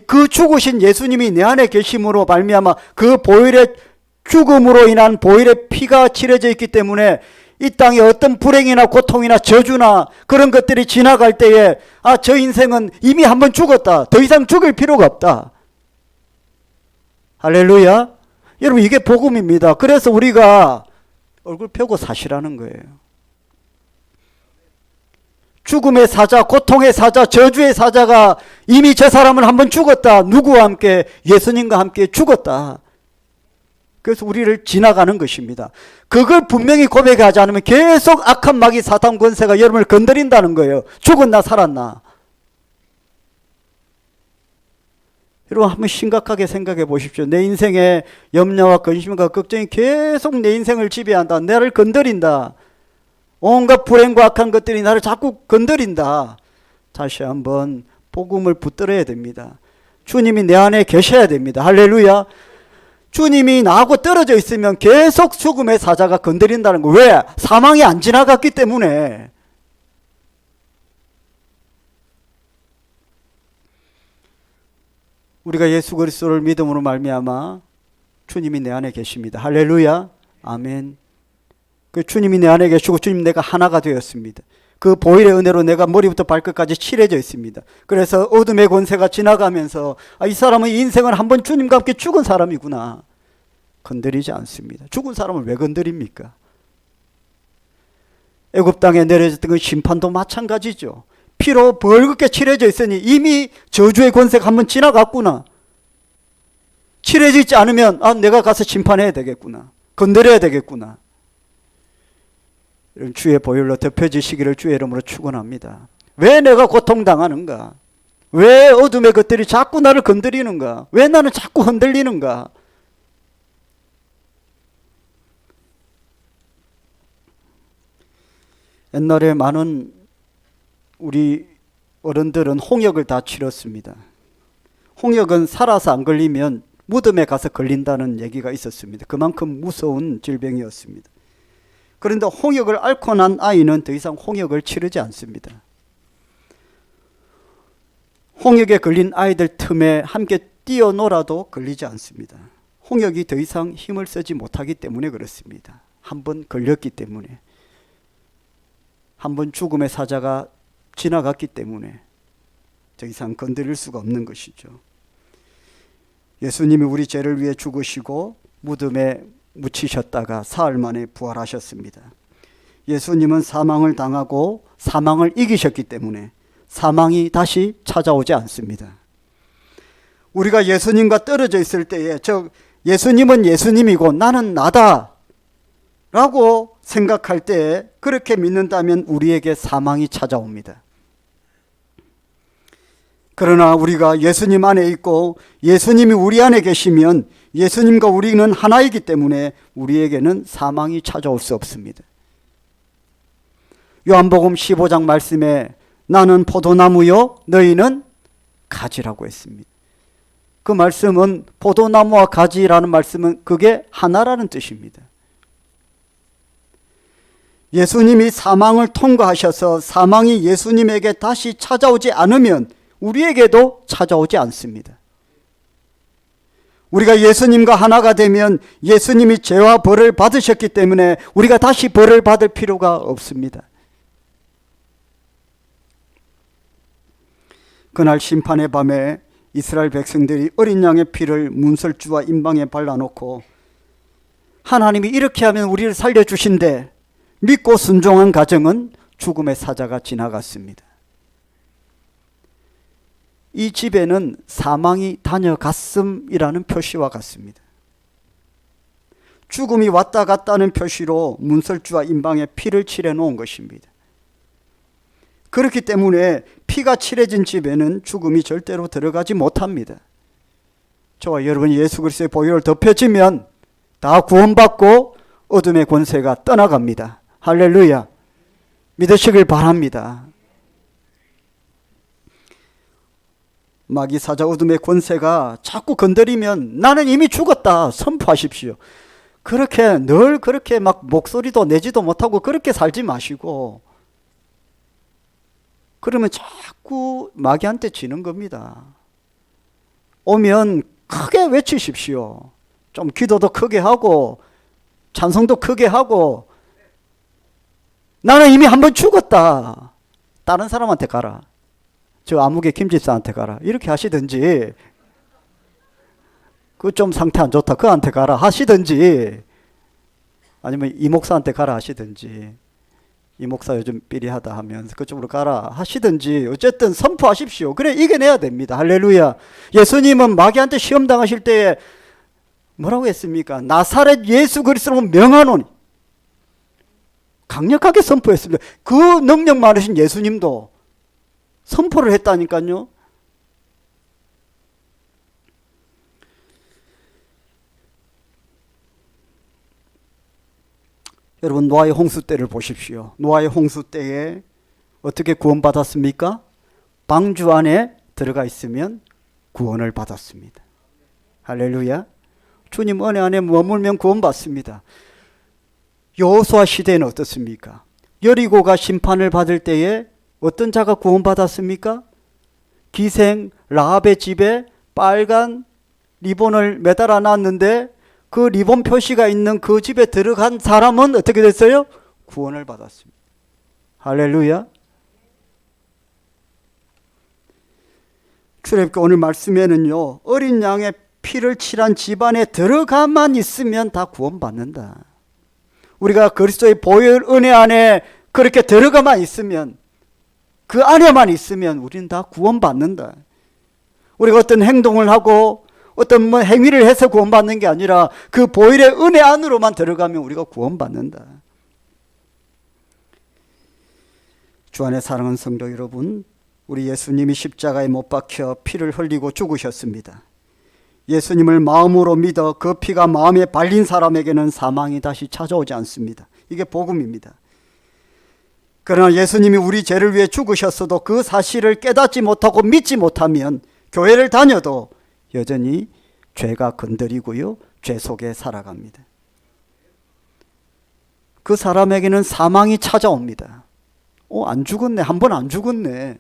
그 죽으신 예수님이 내 안에 계심으로 말미암아 그 보혈의 죽음으로 인한 보혈의 피가 칠해져 있기 때문에 이 땅에 어떤 불행이나 고통이나 저주나 그런 것들이 지나갈 때에 아, 저 인생은 이미 한 번 죽었다. 더 이상 죽을 필요가 없다. 할렐루야. 여러분, 이게 복음입니다. 그래서 우리가 얼굴 펴고 사시라는 거예요. 죽음의 사자, 고통의 사자, 저주의 사자가 이미 저 사람은 한 번 죽었다. 누구와 함께? 예수님과 함께 죽었다. 그래서 우리를 지나가는 것입니다. 그걸 분명히 고백하지 않으면 계속 악한 마귀 사탄 권세가 여러분을 건드린다는 거예요. 죽었나 살았나. 여러분, 한번 심각하게 생각해 보십시오. 내 인생에 염려와 근심과 걱정이 계속 내 인생을 지배한다. 나를 건드린다. 온갖 불행과 악한 것들이 나를 자꾸 건드린다. 다시 한번 복음을 붙들어야 됩니다. 주님이 내 안에 계셔야 됩니다. 할렐루야. 주님이 나하고 떨어져 있으면 계속 죽음의 사자가 건드린다는 거. 왜? 사망이 안 지나갔기 때문에. 우리가 예수 그리스도를 믿음으로 말미암아 주님이 내 안에 계십니다. 할렐루야. 아멘. 그 주님이 내 안에 계시고 주님 내가 하나가 되었습니다. 그 보혈의 은혜로 내가 머리부터 발끝까지 칠해져 있습니다. 그래서 어둠의 권세가 지나가면서 아, 이 사람은 인생을 한번 주님과 함께 죽은 사람이구나. 건드리지 않습니다. 죽은 사람을 왜 건드립니까? 애굽 땅에 내려졌던 그 심판도 마찬가지죠. 피로 벌겋게 칠해져 있으니 이미 저주의 권세가 한번 지나갔구나. 칠해져 있지 않으면 아, 내가 가서 심판해야 되겠구나. 건드려야 되겠구나. 주의 보혈로 덮여지시기를 주의 이름으로 축원합니다. 왜 내가 고통당하는가? 왜 어둠의 것들이 자꾸 나를 건드리는가? 왜 나는 자꾸 흔들리는가? 옛날에 많은 우리 어른들은 홍역을 다 치렀습니다. 홍역은 살아서 안 걸리면 무덤에 가서 걸린다는 얘기가 있었습니다. 그만큼 무서운 질병이었습니다. 그런데 홍역을 앓고 난 아이는 더 이상 홍역을 치르지 않습니다. 홍역에 걸린 아이들 틈에 함께 뛰어놀아도 걸리지 않습니다. 홍역이 더 이상 힘을 쓰지 못하기 때문에 그렇습니다. 한번 걸렸기 때문에. 한번 죽음의 사자가 지나갔기 때문에 더 이상 건드릴 수가 없는 것이죠. 예수님이 우리 죄를 위해 죽으시고 무덤에 묻히셨다가 사흘 만에 부활하셨습니다. 예수님은 사망을 당하고 사망을 이기셨기 때문에 사망이 다시 찾아오지 않습니다. 우리가 예수님과 떨어져 있을 때에 예수님은 예수님이고 나는 나다 라고 생각할 때 그렇게 믿는다면 우리에게 사망이 찾아옵니다. 그러나 우리가 예수님 안에 있고 예수님이 우리 안에 계시면 예수님과 우리는 하나이기 때문에 우리에게는 사망이 찾아올 수 없습니다. 요한복음 15장 말씀에 나는 포도나무요 너희는 가지라고 했습니다. 그 말씀은 포도나무와 가지라는 말씀은 그게 하나라는 뜻입니다. 예수님이 사망을 통과하셔서 사망이 예수님에게 다시 찾아오지 않으면 우리에게도 찾아오지 않습니다. 우리가 예수님과 하나가 되면 예수님이 죄와 벌을 받으셨기 때문에 우리가 다시 벌을 받을 필요가 없습니다. 그날 심판의 밤에 이스라엘 백성들이 어린 양의 피를 문설주와 임방에 발라놓고 하나님이 이렇게 하면 우리를 살려주신대 믿고 순종한 가정은 죽음의 사자가 지나갔습니다. 이 집에는 사망이 다녀갔음이라는 표시와 같습니다. 죽음이 왔다 갔다는 표시로 문설주와 임방에 피를 칠해 놓은 것입니다. 그렇기 때문에 피가 칠해진 집에는 죽음이 절대로 들어가지 못합니다. 저와 여러분이 예수 그리스도의 보혈을 덮여지면 다 구원받고 어둠의 권세가 떠나갑니다. 할렐루야. 믿으시길 바랍니다. 마귀 사자 어둠의 권세가 자꾸 건드리면 나는 이미 죽었다 선포하십시오. 그렇게 늘 그렇게 막 목소리도 내지도 못하고 그렇게 살지 마시고, 그러면 자꾸 마귀한테 지는 겁니다. 오면 크게 외치십시오. 좀 기도도 크게 하고 찬송도 크게 하고, 나는 이미 한번 죽었다. 다른 사람한테 가라. 저 아무개 김집사한테 가라. 이렇게 하시든지, 그 좀 상태 안 좋다. 그한테 가라 하시든지, 아니면 이 목사한테 가라 하시든지, 이 목사 요즘 삐리하다 하면 그쪽으로 가라 하시든지, 어쨌든 선포하십시오. 그래 이겨내야 됩니다. 할렐루야. 예수님은 마귀한테 시험 당하실 때에 뭐라고 했습니까? 나사렛 예수 그리스도로 명하노니, 강력하게 선포했습니다. 그 능력 많으신 예수님도 선포를 했다니까요. 여러분, 노아의 홍수 때를 보십시오. 노아의 홍수 때에 어떻게 구원받았습니까? 방주 안에 들어가 있으면 구원을 받았습니다. 할렐루야. 주님 은혜 안에 머물면 구원받습니다. 여호수아 시대는 어떻습니까? 여리고가 심판을 받을 때에 어떤 자가 구원받았습니까? 기생 라합의 집에 빨간 리본을 매달아 놨는데 그 리본 표시가 있는 그 집에 들어간 사람은 어떻게 됐어요? 구원을 받았습니다. 할렐루야. 출애굽기 오늘 말씀에는요, 어린 양의 피를 칠한 집안에 들어가만 있으면 다 구원받는다. 우리가 그리스도의 보혈 은혜 안에 그렇게 들어가만 있으면, 그 안에만 있으면 우리는 다 구원받는다. 우리가 어떤 행동을 하고 어떤 행위를 해서 구원받는 게 아니라 그 보혈의 은혜 안으로만 들어가면 우리가 구원받는다. 주 안에 사랑하는 성도 여러분, 우리 예수님이 십자가에 못 박혀 피를 흘리고 죽으셨습니다. 예수님을 마음으로 믿어 그 피가 마음에 발린 사람에게는 사망이 다시 찾아오지 않습니다. 이게 복음입니다. 그러나 예수님이 우리 죄를 위해 죽으셨어도 그 사실을 깨닫지 못하고 믿지 못하면 교회를 다녀도 여전히 죄가 건드리고요, 죄 속에 살아갑니다. 그 사람에게는 사망이 찾아옵니다. 안 죽었네. 한 번 안 죽었네.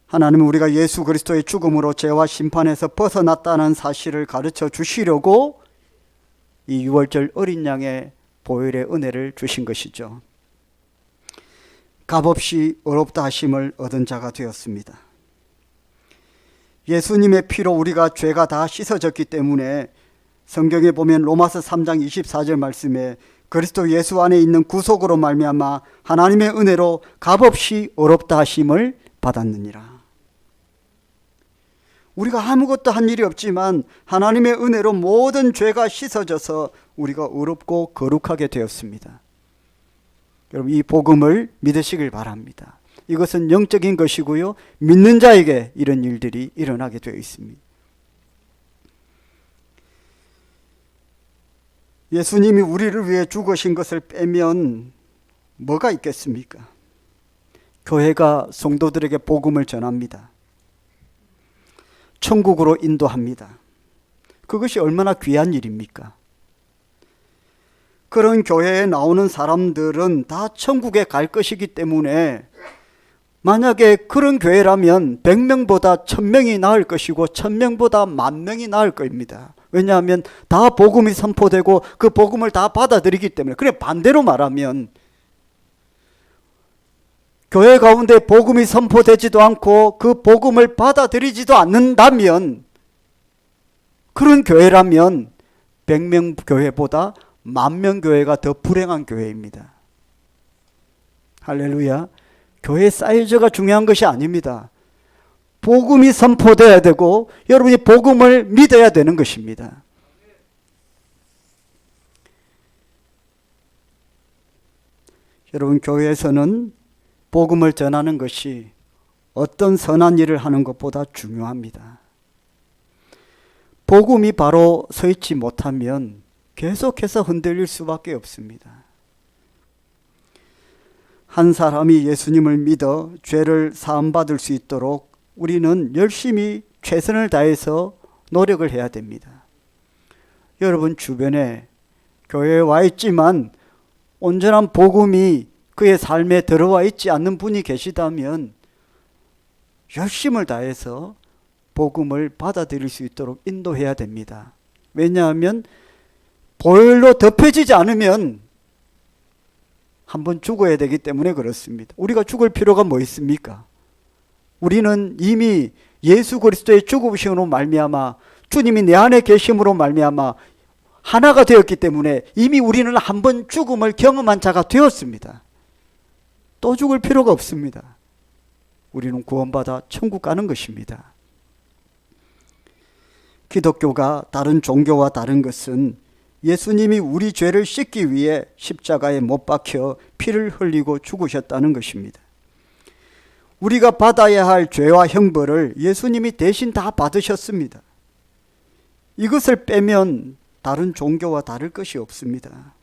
하나님은 우리가 예수 그리스도의 죽음으로 죄와 심판에서 벗어났다는 사실을 가르쳐 주시려고 이 유월절 어린 양의 보혈의 은혜를 주신 것이죠. 값없이 의롭다 하심을 얻은 자가 되었습니다. 예수님의 피로 우리가 죄가 다 씻어졌기 때문에 성경에 보면 로마서 3장 24절 말씀에 그리스도 예수 안에 있는 구속으로 말미암아 하나님의 은혜로 값없이 의롭다 하심을 받았느니라. 우리가 아무것도 한 일이 없지만 하나님의 은혜로 모든 죄가 씻어져서 우리가 의롭고 거룩하게 되었습니다. 여러분, 이 복음을 믿으시길 바랍니다. 이것은 영적인 것이고요, 믿는 자에게 이런 일들이 일어나게 되어 있습니다. 예수님이 우리를 위해 죽으신 것을 빼면 뭐가 있겠습니까? 교회가 성도들에게 복음을 전합니다. 천국으로 인도합니다. 그것이 얼마나 귀한 일입니까? 그런 교회에 나오는 사람들은 다 천국에 갈 것이기 때문에 만약에 그런 교회라면 100명보다 1000명이 나을 것이고 1000명보다 10,000명이 나을 겁니다. 왜냐하면 다 복음이 선포되고 그 복음을 다 받아들이기 때문에. 그래, 반대로 말하면 교회 가운데 복음이 선포되지도 않고 그 복음을 받아들이지도 않는다면, 그런 교회라면 100명 교회보다 10,000명 교회가 더 불행한 교회입니다. 할렐루야. 교회 사이즈가 중요한 것이 아닙니다. 복음이 선포되어야 되고 여러분이 복음을 믿어야 되는 것입니다. 여러분, 교회에서는 복음을 전하는 것이 어떤 선한 일을 하는 것보다 중요합니다. 복음이 바로 서 있지 못하면 계속해서 흔들릴 수밖에 없습니다. 한 사람이 예수님을 믿어 죄를 사함받을 수 있도록 우리는 열심히 최선을 다해서 노력을 해야 됩니다. 여러분 주변에 교회에 와 있지만 온전한 복음이 그의 삶에 들어와 있지 않는 분이 계시다면 열심을 다해서 복음을 받아들일 수 있도록 인도해야 됩니다. 왜냐하면 보혈로 덮여지지 않으면 한번 죽어야 되기 때문에 그렇습니다. 우리가 죽을 필요가 뭐 있습니까? 우리는 이미 예수 그리스도의 죽으심으로 말미암아, 주님이 내 안에 계심으로 말미암아 하나가 되었기 때문에 이미 우리는 한번 죽음을 경험한 자가 되었습니다. 또 죽을 필요가 없습니다. 우리는 구원받아 천국 가는 것입니다. 기독교가 다른 종교와 다른 것은 예수님이 우리 죄를 씻기 위해 십자가에 못 박혀 피를 흘리고 죽으셨다는 것입니다. 우리가 받아야 할 죄와 형벌을 예수님이 대신 다 받으셨습니다. 이것을 빼면 다른 종교와 다를 것이 없습니다.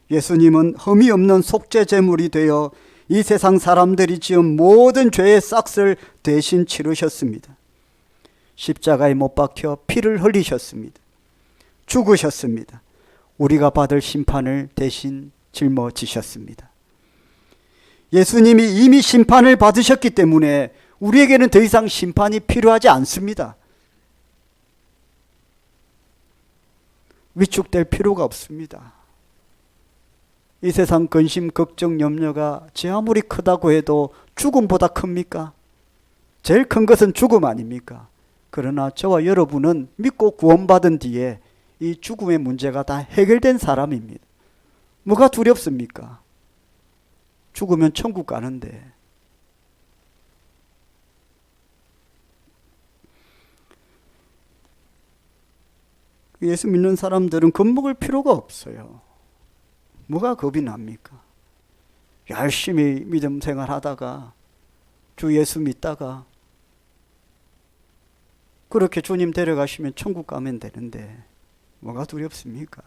예수님은 흠이 없는 속죄 제물이 되어 이 세상 사람들이 지은 모든 죄의 싹을 대신 치르셨습니다. 십자가에 못 박혀 피를 흘리셨습니다. 죽으셨습니다. 우리가 받을 심판을 대신 짊어지셨습니다. 예수님이 이미 심판을 받으셨기 때문에 우리에게는 더 이상 심판이 필요하지 않습니다. 위축될 필요가 없습니다. 이 세상 근심, 걱정, 염려가 제 아무리 크다고 해도 죽음보다 큽니까? 제일 큰 것은 죽음 아닙니까? 그러나 저와 여러분은 믿고 구원받은 뒤에 이 죽음의 문제가 다 해결된 사람입니다. 뭐가 두렵습니까? 죽으면 천국 가는데. 예수 믿는 사람들은 겁먹을 필요가 없어요. 뭐가 겁이 납니까? 열심히 믿음 생활하다가 주 예수 믿다가 그렇게 주님 데려가시면 천국 가면 되는데 뭐가 두렵습니까?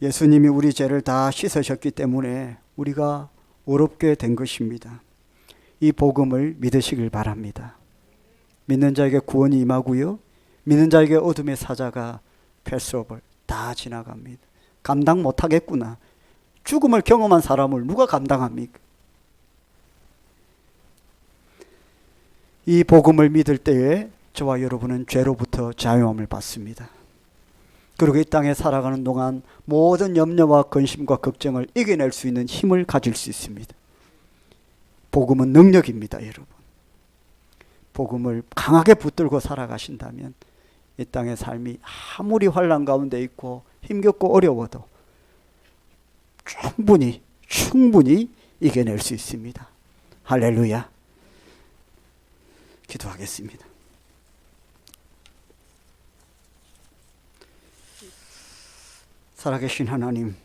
예수님이 우리 죄를 다 씻으셨기 때문에 우리가 의롭게 된 것입니다. 이 복음을 믿으시길 바랍니다. 믿는 자에게 구원이 임하고요, 믿는 자에게 어둠의 사자가 패스오버 다 지나갑니다. 감당 못하겠구나. 죽음을 경험한 사람을 누가 감당합니까? 이 복음을 믿을 때에 저와 여러분은 죄로부터 자유함을 받습니다. 그리고 이 땅에 살아가는 동안 모든 염려와 근심과 걱정을 이겨낼 수 있는 힘을 가질 수 있습니다. 복음은 능력입니다, 여러분. 복음을 강하게 붙들고 살아가신다면 이 땅의 삶이 아무리 환난 가운데 있고 힘겹고 어려워도 충분히 이겨낼 수 있습니다. 할렐루야. 기도하겠습니다. 살아계신 하나님,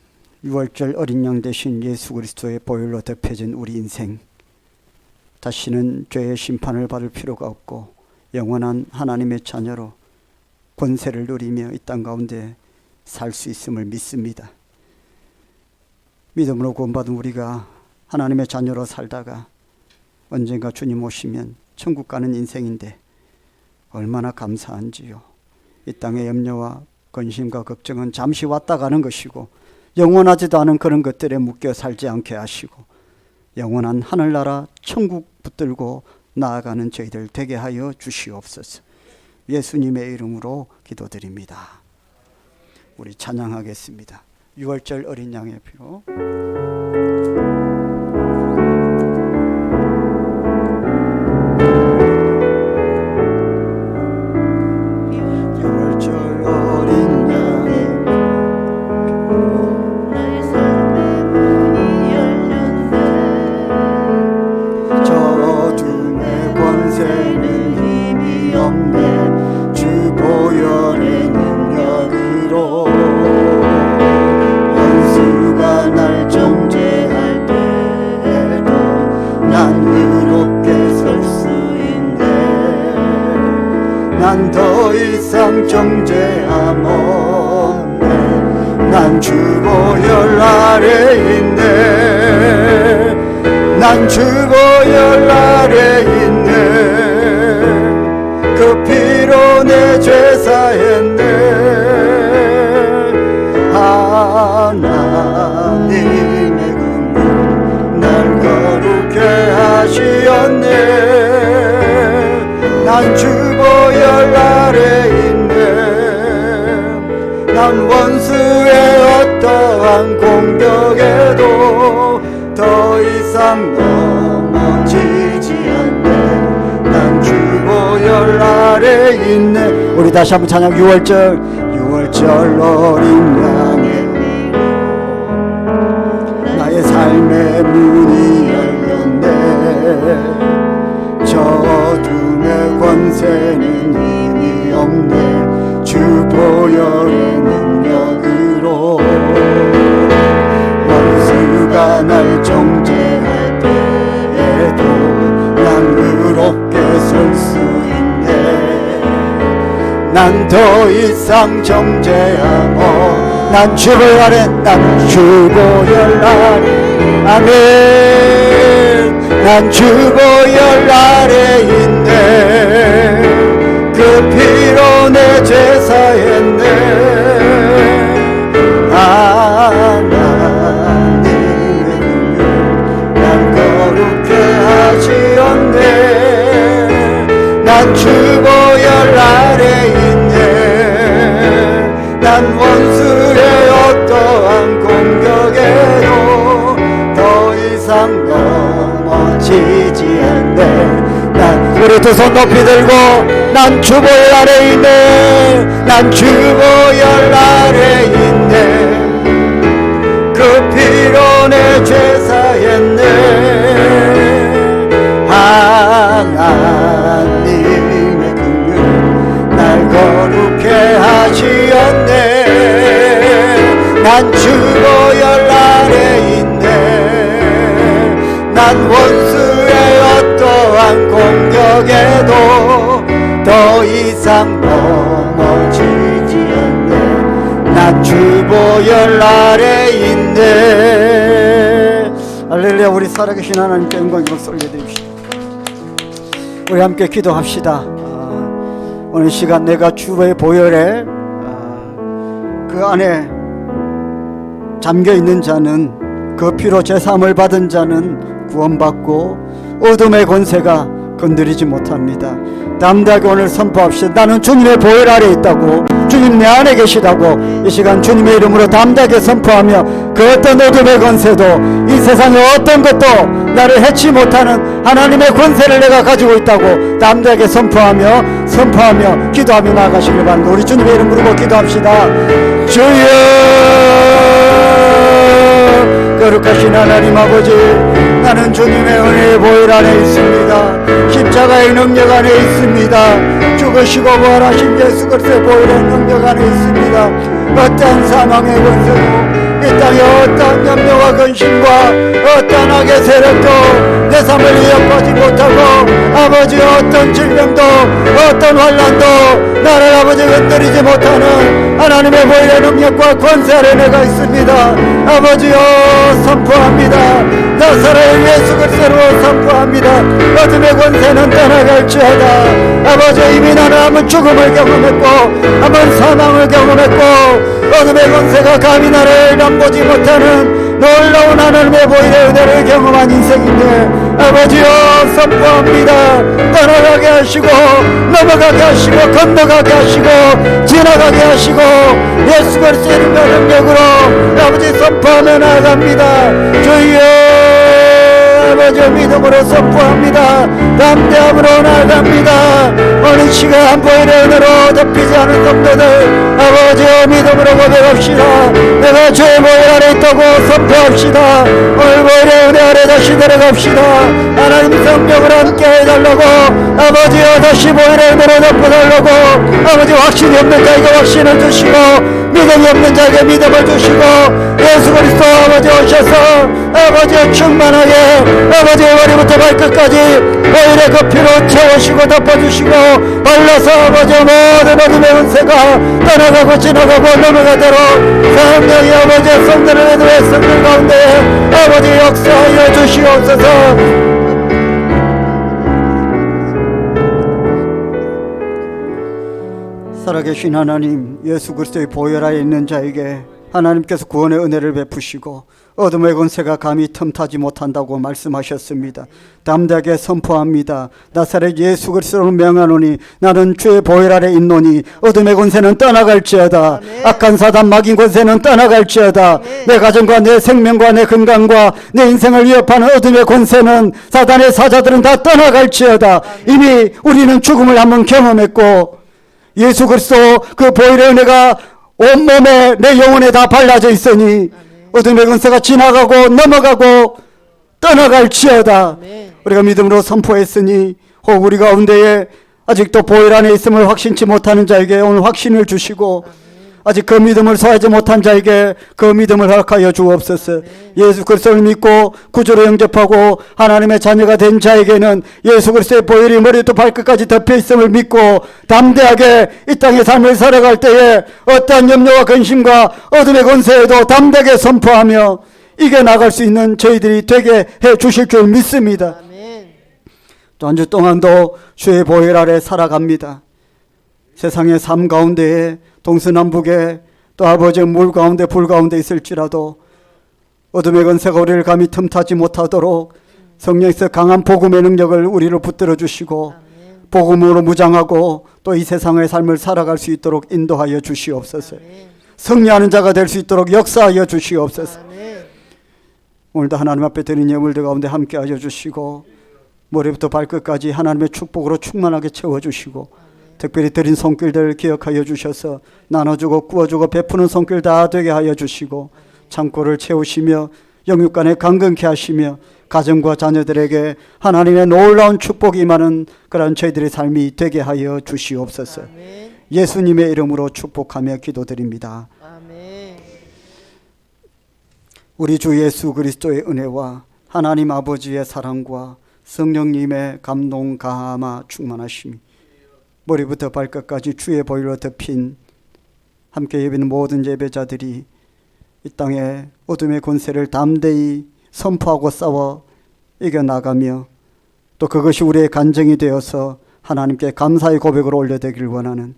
6월절 어린 양 되신 예수 그리스도의 보혈로 덮여진 우리 인생, 다시는 죄의 심판을 받을 필요가 없고 영원한 하나님의 자녀로 권세를 누리며 이 땅 가운데 살 수 있음을 믿습니다. 믿음으로 구원받은 우리가 하나님의 자녀로 살다가 언젠가 주님 오시면 천국 가는 인생인데 얼마나 감사한지요. 이 땅의 염려와 근심과 걱정은 잠시 왔다 가는 것이고 영원하지도 않은 그런 것들에 묶여 살지 않게 하시고 영원한 하늘나라 천국 붙들고 나아가는 저희들 되게 하여 주시옵소서. 예수님의 이름으로 기도드립니다. 우리 찬양하겠습니다. 6월절 어린 양의 피로. 난 더 이상 정죄함 없네. 난 주보혈 아래 있네. 난 주보혈 아래 있네. 그 피로 내 죄 사했네. 하나님의 긍휼 날 거룩해 하시었네. 난 주보혈 아래 있네. 난 원수의 어떠한 공격에도 더 이상 넘어지지 않네. 난 주보혈 아래 있네. 우리 다시 한번 찬양. 6월절 어린 양의 나의 삶의 문이 열렸네. 저 어둠의 권세는 힘이 없네. 주 보혈의 능력으로 원수가 날 정죄할 때에도 난 의롭게 설 수 있네. 난 더 이상 정죄함 없네. 난 주보혈 아래, 난 주보혈 아래. 아멘. 난 주보혈 아래 있네. 그 피로 내 죄 사했네. 하나님의 긍휼 날 거룩해 하시었네. 난 주보혈 아래 있네. 난 원수의 어떠한 공격에도 더 이상 넘어지지 않네. 우리 두 손 높이 들고 난 주보혈 아래 있네. 난 주보혈 아래 있네. 그 피로 내 죄 사했네. 하나님의 긍휼 날 거룩해 하시었네. 난 주보혈 아래 있네. 난 원수의 어떠한 공격에도 더 이상 넘어지지 않네. 난 주보혈 아래 있네. 할렐루야. 우리 살아계신 하나님께 영광 박수 올려드립시다. 우리 함께 기도합시다. 오늘 시간 내가 주의 보혈에 그 안에 잠겨있는 자는, 그 피로 제사함을 받은 자는 구원받고 어둠의 권세가 건드리지 못합니다. 담대하게 오늘 선포합시다. 나는 주님의 보혈 아래 있다고, 주님 내 안에 계시다고. 이 시간 주님의 이름으로 담대하게 선포하며 그 어떤 어둠의 권세도, 이 세상의 어떤 것도 나를 해치 못하는 하나님의 권세를 내가 가지고 있다고 담대하게 선포하며 기도하며 나아가시길 바랍니다. 우리 주님의 이름 부르고 기도합시다. 주여, 거룩하신 하나님 아버지, 나는 주님의 은혜의 보혈 안에 있습니다. 십자가의 능력 안에 있습니다. 죽으시고 부활하신 예수 그리스도의 보혈의 능력 안에 있습니다. 어떠한 사망의 권세도, 이 땅에 어떠한 염려와 근심과 어떠한 악의 세력도 내 삶을 위협하지 못하고, 아버지 어떤 질병도 어떤 환난도 나를 아버지 흔들리지 못하는 하나님 하나님의 보혈의 능력과 권세 아래 내가 있습니다. 아버지여 선포합니다. 나사렛 예수 그리스도로 선포합니다. 어둠의 권세는 떠나갈지어다. 아버지 이미 나는 한번 죽음을 경험했고 한번 사망을 경험했고 어둠의 권세가 감히 나를 남보지 못하는 놀라운 하나님의 보혈의 은혜를 경험한 인생인데 아버지여 선포합니다. 떠나가게 하시고 넘어가게 하시고 건너가게 하시고 지나가게 하시고 예수 그리스도의 능력으로 아버지 선포하며 나아갑니다. 주여 아버지 믿음으로 선포합니다. 담대함으로 나아갑니다. 오늘 시간 보혈의 은혜로 덮이지 않은 성도들 아버지의 믿음으로 고백합시다. 내가 주의 보혈 아래 있다고 선포합시다. 오늘 보혈의 은혜 아래 다시 내려갑시다. 하나님 성령을 함께 해달라고 아버지여 다시 보혈의 은혜로 덮어달라고 아버지 확신이 없는 자에게 확신을 주시고 믿음이 없는 자에게 믿음을 주시고 예수 그리스도 아버지 오셔서 아버지의 충만하게 아버지의 머리부터 발끝까지 보혈의 그 피로 채우시고 덮어주시고 발라서 아버지의 모든 어둠의 은세가 떠나가고 지나가고 넘어가도록 성령이 아버지의 성들을 애들의 성들 가운데 아버지 역사하여 주시옵소서. 살아계신 하나님 예수 그리스도의 보혈 아래 있는 자에게 하나님께서 구원의 은혜를 베푸시고 어둠의 권세가 감히 틈타지 못한다고 말씀하셨습니다. 담대하게 선포합니다. 나사렛 예수 그리스도로 명하노니 나는 주의 보혈 아래 있노니 어둠의 권세는 떠나갈지어다. 아멘. 악한 사단 마귀 권세는 떠나갈지어다. 아멘. 내 가정과 내 생명과 내 건강과 내 인생을 위협하는 어둠의 권세는 사단의 사자들은 다 떠나갈지어다. 아멘. 이미 우리는 죽음을 한번 경험했고 예수 그리스도 그 보혈의 은혜가 온몸에 내 영혼에 다 발라져 있으니 어둠의 권세가 지나가고 넘어가고 떠나갈지어다. 우리가 믿음으로 선포했으니 혹 우리 가운데에 아직도 보혈 안에 있음을 확신치 못하는 자에게 오늘 확신을 주시고 아직 그 믿음을 소하지 못한 자에게 그 믿음을 허락하여 주옵소서. 예수 그리스도를 믿고 구주로 영접하고 하나님의 자녀가 된 자에게는 예수 그리스도의 보혈이 머리부터 발끝까지 덮여 있음을 믿고 담대하게 이 땅의 삶을 살아갈 때에 어떠한 염려와 근심과 어둠의 권세에도 담대하게 선포하며 이겨나갈 수 있는 저희들이 되게 해 주실 줄 믿습니다. 또 한 주 동안도 주의 보혈 아래 살아갑니다. 세상의 삶 가운데에 동서남북에 또 아버지의 물 가운데 불 가운데 있을지라도 어둠의 권세가 우리를 감히 틈타지 못하도록 성령에서 강한 복음의 능력을 우리를 붙들어 주시고 복음으로 무장하고 또 이 세상의 삶을 살아갈 수 있도록 인도하여 주시옵소서. 승리하는 자가 될 수 있도록 역사하여 주시옵소서. 오늘도 하나님 앞에 드린 예물들 가운데 함께하여 주시고 머리부터 발끝까지 하나님의 축복으로 충만하게 채워주시고 특별히 드린 손길들 기억하여 주셔서 나눠주고 구워주고 베푸는 손길 다 되게 하여 주시고 창고를 채우시며 영육간에 강건케 하시며 가정과 자녀들에게 하나님의 놀라운 축복이 임하는 그런 저희들의 삶이 되게 하여 주시옵소서. 아멘. 예수님의 이름으로 축복하며 기도드립니다. 아멘. 우리 주 예수 그리스도의 은혜와 하나님 아버지의 사랑과 성령님의 감동 감화 충만하심이 머리부터 발끝까지 주의 보혈로 덮인 함께 예배는 모든 예배자들이 이 땅에 어둠의 권세를 담대히 선포하고 싸워 이겨나가며 또 그것이 우리의 간증이 되어서 하나님께 감사의 고백을 올려드리길 원하는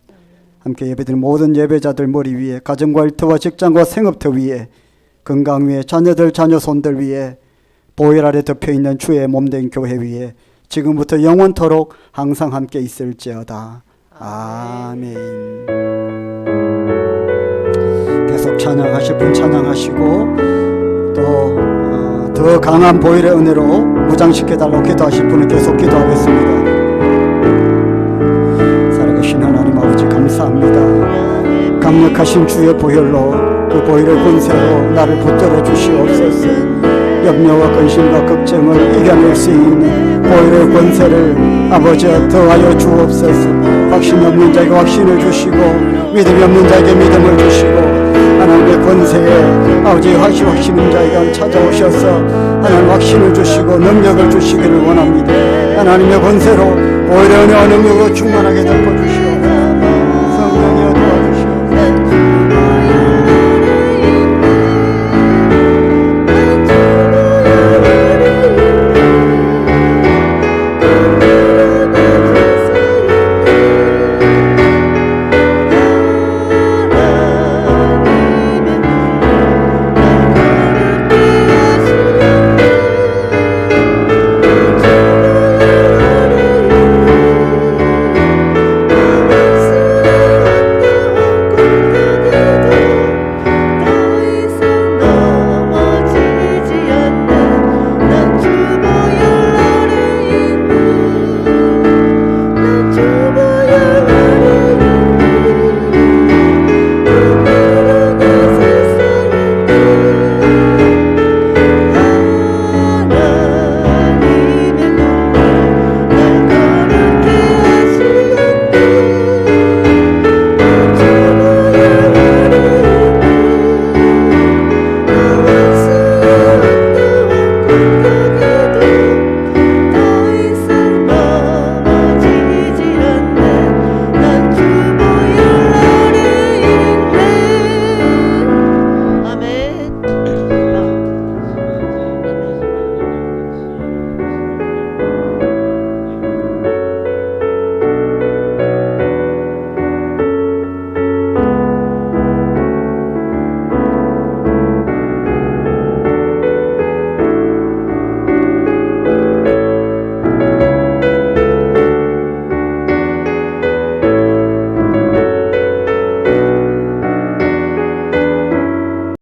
함께 예배드린 모든 예배자들 머리 위에 가정과 일터와 직장과 생업터 위에 건강 위에 자녀들 자녀손들 위에 보혈 아래 덮여있는 주의 몸된 교회 위에 지금부터 영원토록 항상 함께 있을지어다. 아멘. 계속 찬양하실 분 찬양하시고 또 더 강한 보혈의 은혜로 무장시켜달라고 기도하실 분은 계속 기도하겠습니다. 살아계신 하나님 아버지 감사합니다. 강력하신 주의 보혈로 그 보혈의 권세로 나를 붙들어 주시옵소서. 염려와 근심과 걱정을 이겨낼 수 있는 보혈의 권세를 아버지여 더하여 주옵소서. 확신이 없는 자에게 확신을 주시고 믿음이 없는 자에게 믿음을 주시고 하나님의 권세에 아버지 확신인 자에게 찾아오셔서 하나님 확신을 주시고 능력을 주시기를 원합니다. 하나님의 권세로 보혈의 은혜와 능력으로 충만하게 덮어주시오.